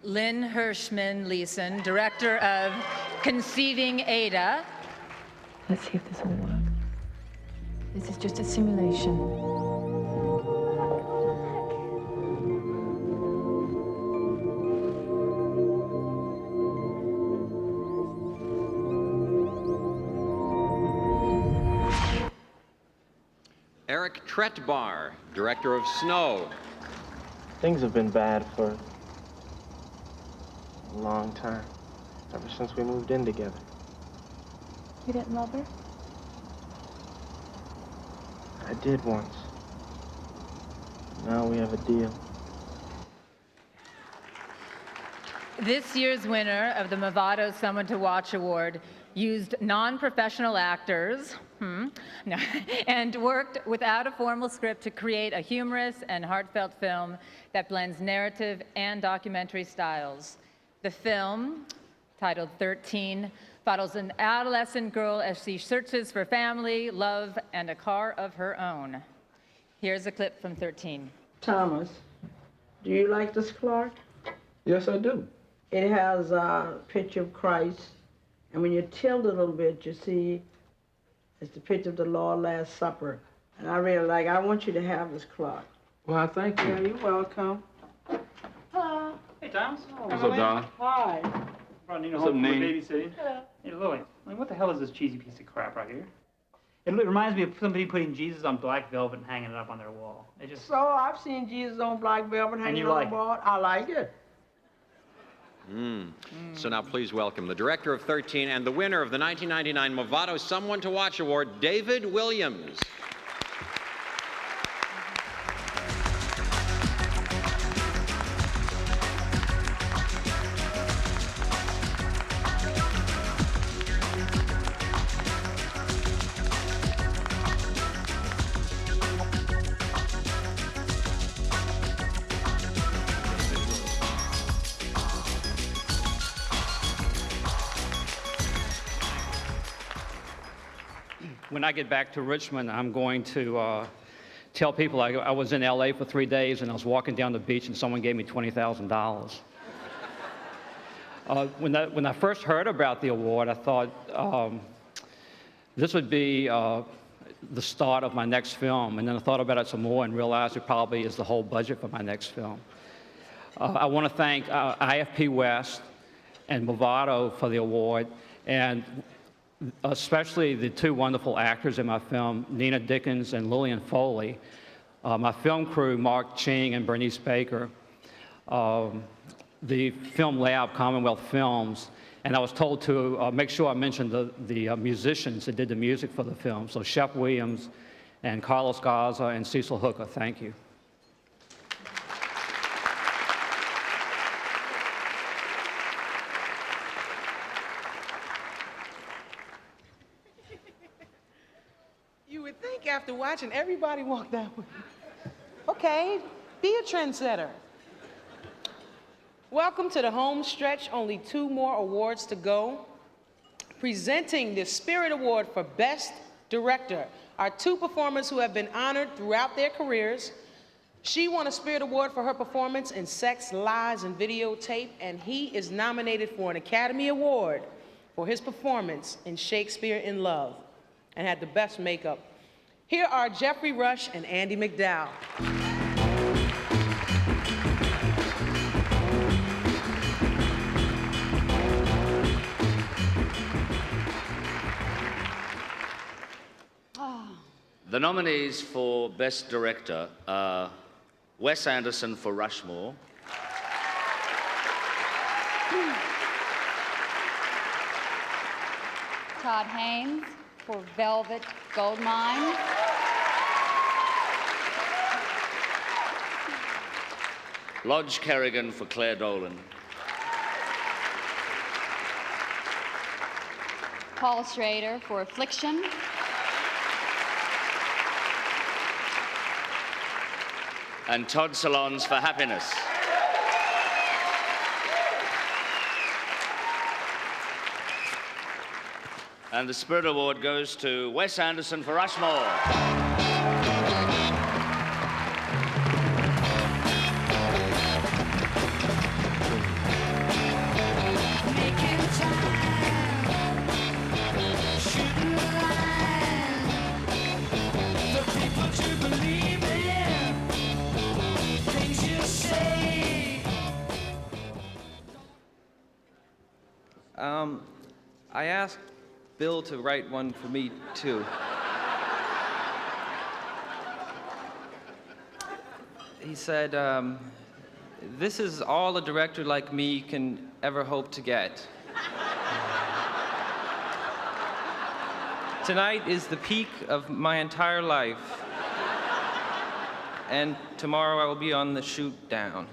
Speaker 11: Lynn Hirschman Leeson, director of Conceiving Ada.
Speaker 25: Let's see if this will work. This is just a simulation.
Speaker 10: Eric Tretbar, director of Snow.
Speaker 16: Things have been bad for a long time, ever since we moved in together.
Speaker 25: You didn't love her?
Speaker 16: I did once. Now we have a deal.
Speaker 11: This year's winner of the Movado Someone to Watch Award used non-professional actors and worked without a formal script to create a humorous and heartfelt film that blends narrative and documentary styles. The film, titled 13, follows an adolescent girl as she searches for family, love, and a car of her own. Here's a clip from 13.
Speaker 26: Thomas, do you like this Clark?
Speaker 15: Yes, I do.
Speaker 26: It has a picture of Christ, and when you tilt it a little bit, you see it's the picture of the Lord Last Supper. And I really like, I want you to have this Clark.
Speaker 15: Well, thank you.
Speaker 26: Yeah, you're welcome. Hello.
Speaker 27: Hey, Thomas.
Speaker 15: What's up, Don?
Speaker 26: Hi.
Speaker 27: Brought Nina
Speaker 15: What's up,
Speaker 27: home from
Speaker 15: Nate?
Speaker 27: babysitting.
Speaker 26: Hello.
Speaker 27: Hey, Lily, what the hell is this cheesy piece of crap right here? It reminds me of somebody putting Jesus on black velvet and hanging it up on their wall. It just...
Speaker 26: So I've seen Jesus on black velvet hanging
Speaker 27: you
Speaker 26: on
Speaker 27: like
Speaker 26: the
Speaker 27: it?
Speaker 26: wall. I like it.
Speaker 10: So now please welcome the director of 13 and the winner of the 1999 Movado Someone to Watch Award, David Williams.
Speaker 27: When I get back to Richmond, I'm going to tell people I was in LA for 3 days and I was walking down the beach and someone gave me $20,000. When I first heard about the award, I thought this would be the start of my next film. And then I thought about it some more and realized it probably is the whole budget for my next film. I want to thank IFP West and Movado for the award, and especially the two wonderful actors in my film, Nina Dickens and Lillian Foley, my film crew, Mark Ching and Bernice Baker, the film lab, Commonwealth Films, and I was told to make sure I mentioned the musicians that did the music for the film. So Shep Williams and Carlos Garza and Cecil Hooker, thank you.
Speaker 3: You would think after watching everybody walk that way. Okay, be a trendsetter. Welcome to the home stretch. Only 2 more awards to go. Presenting the Spirit Award for Best Director are 2 performers who have been honored throughout their careers. She won a Spirit Award for her performance in Sex, Lies, and Videotape, and he is nominated for an Academy Award for his performance in Shakespeare in Love and had the best makeup. Here are Jeffrey Rush and Andie MacDowell.
Speaker 2: The nominees for Best Director are Wes Anderson for Rushmore,
Speaker 7: Todd Haynes for Velvet Goldmine,
Speaker 2: Lodge Kerrigan for Claire Dolan,
Speaker 7: Paul Schrader for Affliction,
Speaker 2: and Todd Solondz for Happiness. And the Spirit Award goes to Wes Anderson for Rushmore.
Speaker 9: I asked Bill to write one for me, too. He said, this is all a director like me can ever hope to get. Tonight is the peak of my entire life. And tomorrow I will be on the shoot down.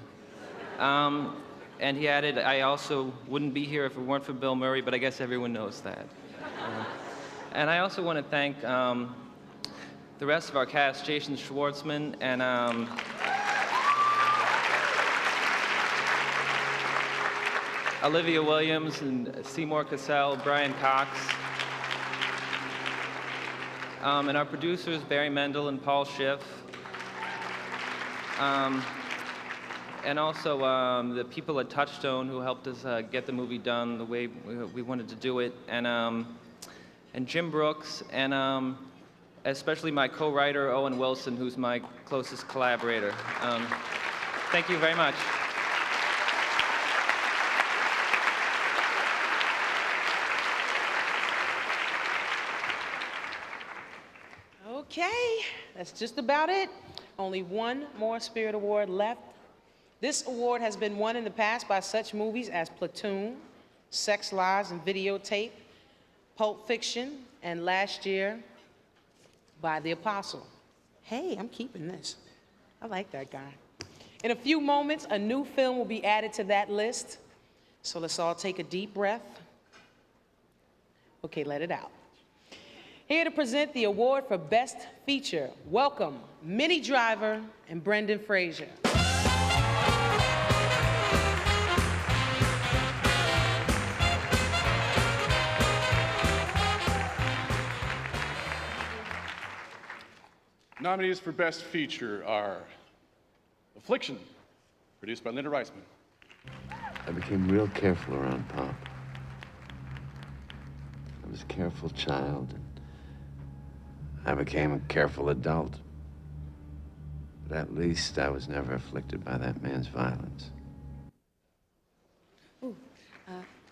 Speaker 9: And he added, I also wouldn't be here if it weren't for Bill Murray, but I guess everyone knows that. And I also want to thank the rest of our cast, Jason Schwartzman and Olivia Williams and Seymour Cassell, Brian Cox, and our producers, Barry Mendel and Paul Schiff. And also the people at Touchstone who helped us get the movie done the way we wanted to do it, and Jim Brooks, and especially my co-writer, Owen Wilson, who's my closest collaborator. Thank you very much.
Speaker 3: Okay, that's just about it. Only 1 more Spirit Award left. This award has been won in the past by such movies as Platoon, Sex, Lies, and Videotape, Pulp Fiction, and last year by The Apostle. Hey, I'm keeping this. I like that guy. In a few moments, a new film will be added to that list. So let's all take a deep breath. Okay, let it out. Here to present the award for Best Feature, welcome Minnie Driver and Brendan Fraser.
Speaker 13: Nominees for Best Feature are Affliction, produced by Linda Reisman.
Speaker 14: I became real careful around Pop. I was a careful child, and I became a careful adult. But at least I was never afflicted by that man's violence.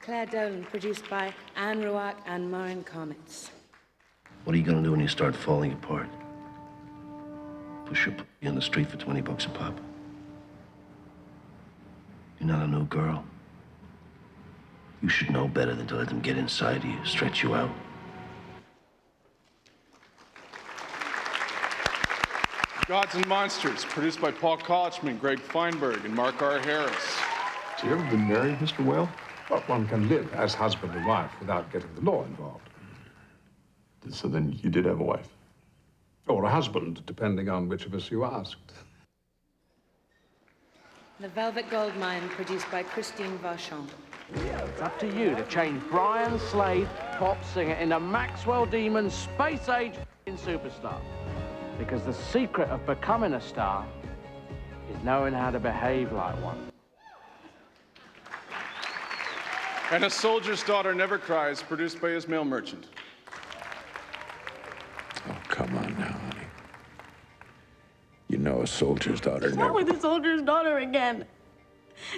Speaker 17: Claire Dolan, produced by Anne Ruach and Marin Comets.
Speaker 18: What are you gonna do when you start falling apart? Push your puppy in the street for $20 a pop. You're not a new girl. You should know better than to let them get inside of you, stretch you out.
Speaker 13: Gods and Monsters, produced by Paul Kolchman, Greg Feinberg, and Mark R. Harris.
Speaker 15: Have you ever been married, Mr. Well? Well, one can live as husband and wife without getting the law involved.
Speaker 1: So then you did have a wife?
Speaker 15: Or a husband, depending on which of us you asked.
Speaker 17: The Velvet Goldmine, produced by Christine Vachon.
Speaker 4: It's up to you to change Brian Slade, pop singer, into Maxwell Demon, space-age superstar. Because the secret of becoming a star is knowing how to behave like one.
Speaker 13: And A Soldier's Daughter Never Cries, produced by his mail merchant.
Speaker 15: Oh, come on now, honey. You know a soldier's daughter
Speaker 6: Not with a soldier's daughter again.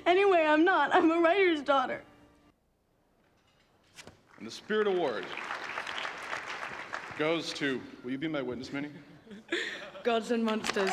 Speaker 6: Anyway, I'm not. I'm a writer's daughter.
Speaker 13: And the Spirit Award goes to, will you be my witness, Minnie?
Speaker 17: Gods and Monsters.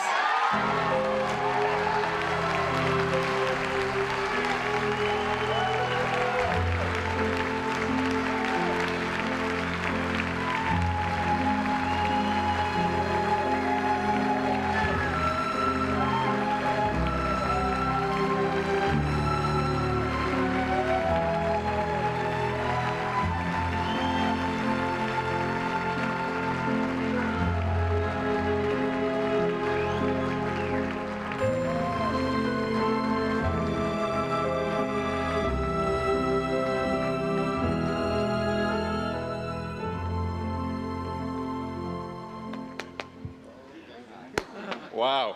Speaker 19: Wow.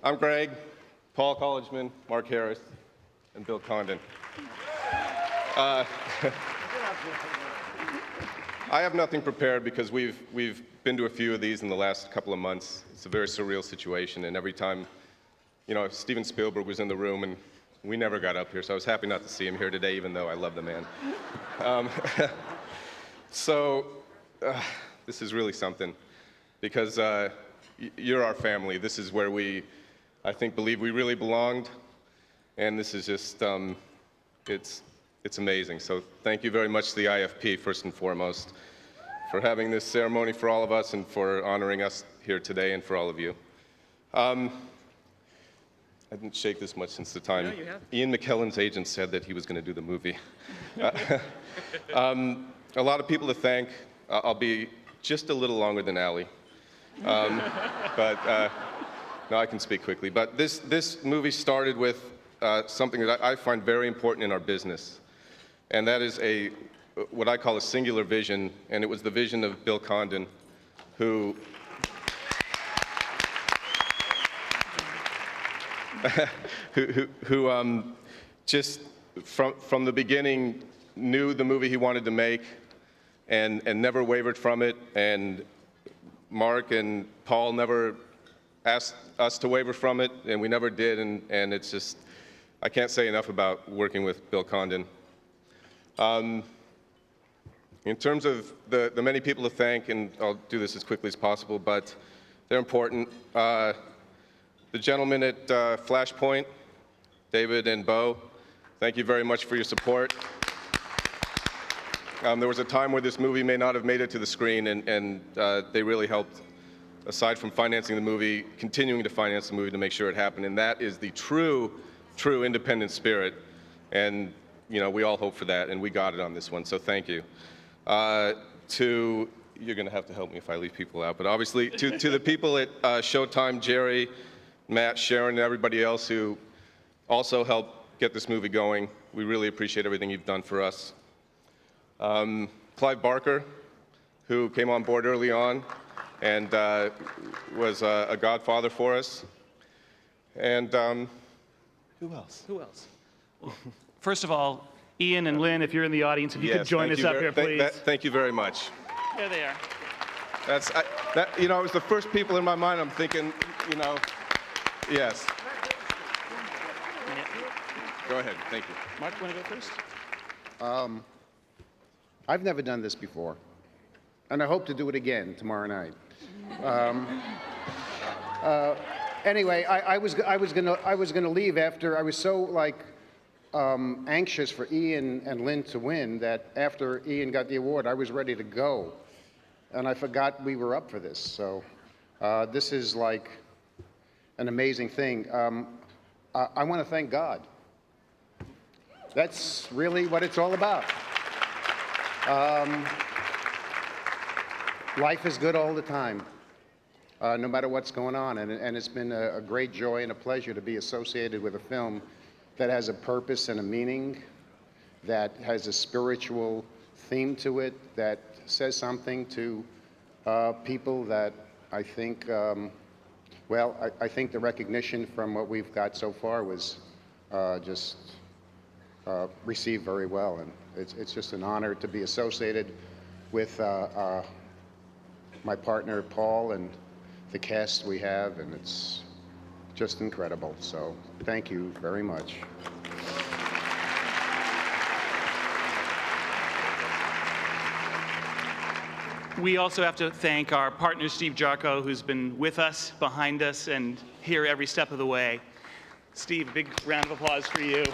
Speaker 19: I'm Greg, Paul Kolchman, Mark Harris, and Bill Condon. I have nothing prepared because we've been to a few of these in the last couple of months. It's a very surreal situation, and every time, you know, Steven Spielberg was in the room, and we never got up here, so I was happy not to see him here today, even though I love the man. This is really something, because you're our family. This is where we, I think, believe we really belonged, and this is just, it's amazing. So thank you very much to the IFP, first and foremost, for having this ceremony for all of us and for honoring us here today and for all of you. I didn't shake this much since the time.
Speaker 16: No, you have.
Speaker 19: Ian McKellan's agent said that he was going to do the movie. A lot of people to thank. I'll be just a little longer than Allie. No, I can speak quickly. But this movie started with something that I find very important in our business. And that is what I call a singular vision. And it was the vision of Bill Condon, who just from the beginning knew the movie he wanted to make and never wavered from it. And Mark and Paul never asked us to waver from it, and we never did, and it's just, I can't say enough about working with Bill Condon. In terms of the many people to thank, and I'll do this as quickly as possible, but they're important. The gentlemen at Flashpoint, David and Bo, thank you very much for your support. There was a time where this movie may not have made it to the screen, and they really helped, aside from financing the movie, continuing to finance the movie to make sure it happened. And that is the true independent spirit. And you know, we all hope for that, and we got it on this one, so thank you. You're gonna have to help me if I leave people out, but obviously to the people at Showtime, Jerry, Matt, Sharon, and everybody else who also helped get this movie going, we really appreciate everything you've done for us. Clive Barker, who came on board early on and was a godfather for us. And who else?
Speaker 20: Who else? Well, first of all, Ian and Lynn, if you're in the audience, if you could join us up here, please.
Speaker 19: Thank you very much.
Speaker 20: There they are.
Speaker 19: You know, it was the first people in my mind. I'm thinking, you know, yes. Go ahead, thank you.
Speaker 20: Mark, you want to go first?
Speaker 21: I've never done this before, and I hope to do it again tomorrow night. Anyway, I was gonna leave after I was so like anxious for Ian and Lynn to win that after Ian got the award, I was ready to go, and I forgot we were up for this. So this is like an amazing thing. I want to thank God. That's really what it's all about. Life is good all the time, no matter what's going on. And it's been a great joy and a pleasure to be associated with a film that has a purpose and a meaning, that has a spiritual theme to it, that says something to people that I think, well, I think the recognition from what we've got so far was just received very well. And it's just an honor to be associated with my partner, Paul, and the cast we have, and it's just incredible. So thank you very much.
Speaker 20: We also have to thank our partner, Steve Jarko, who's been with us, behind us, and here every step of the way. Steve, a big round of applause for you.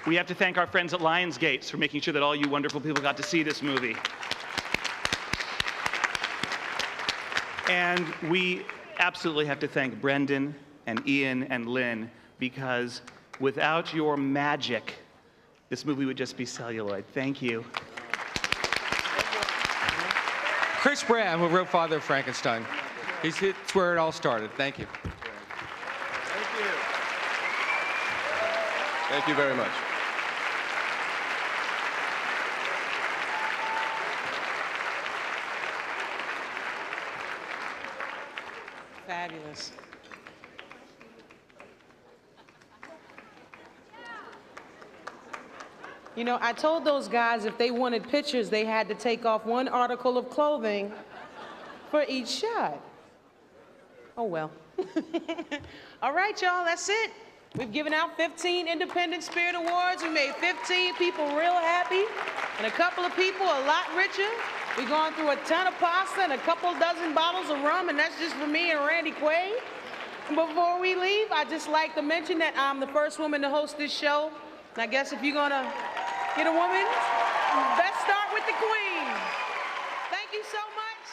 Speaker 20: We have to thank our friends at Lionsgate for making sure that all you wonderful people got to see this movie. And we absolutely have to thank Brendan and Ian and Lynn, because without your magic, this movie would just be celluloid. Thank you.
Speaker 5: Chris Brown, who wrote Father of Frankenstein. It's where it all started. Thank you.
Speaker 19: Thank you. Thank you very much.
Speaker 3: Fabulous. You know, I told those guys if they wanted pictures, they had to take off one article of clothing for each shot. Oh, well. All right, y'all, that's it. We've given out 15 Independent Spirit Awards. We made 15 people real happy and a couple of people a lot richer. We've gone through a ton of pasta and a couple dozen bottles of rum, and that's just for me and Randy Quaid. Before we leave, I'd just like to mention that I'm the first woman to host this show. And I guess if you're gonna get a woman, best start with the Queen. Thank you so much.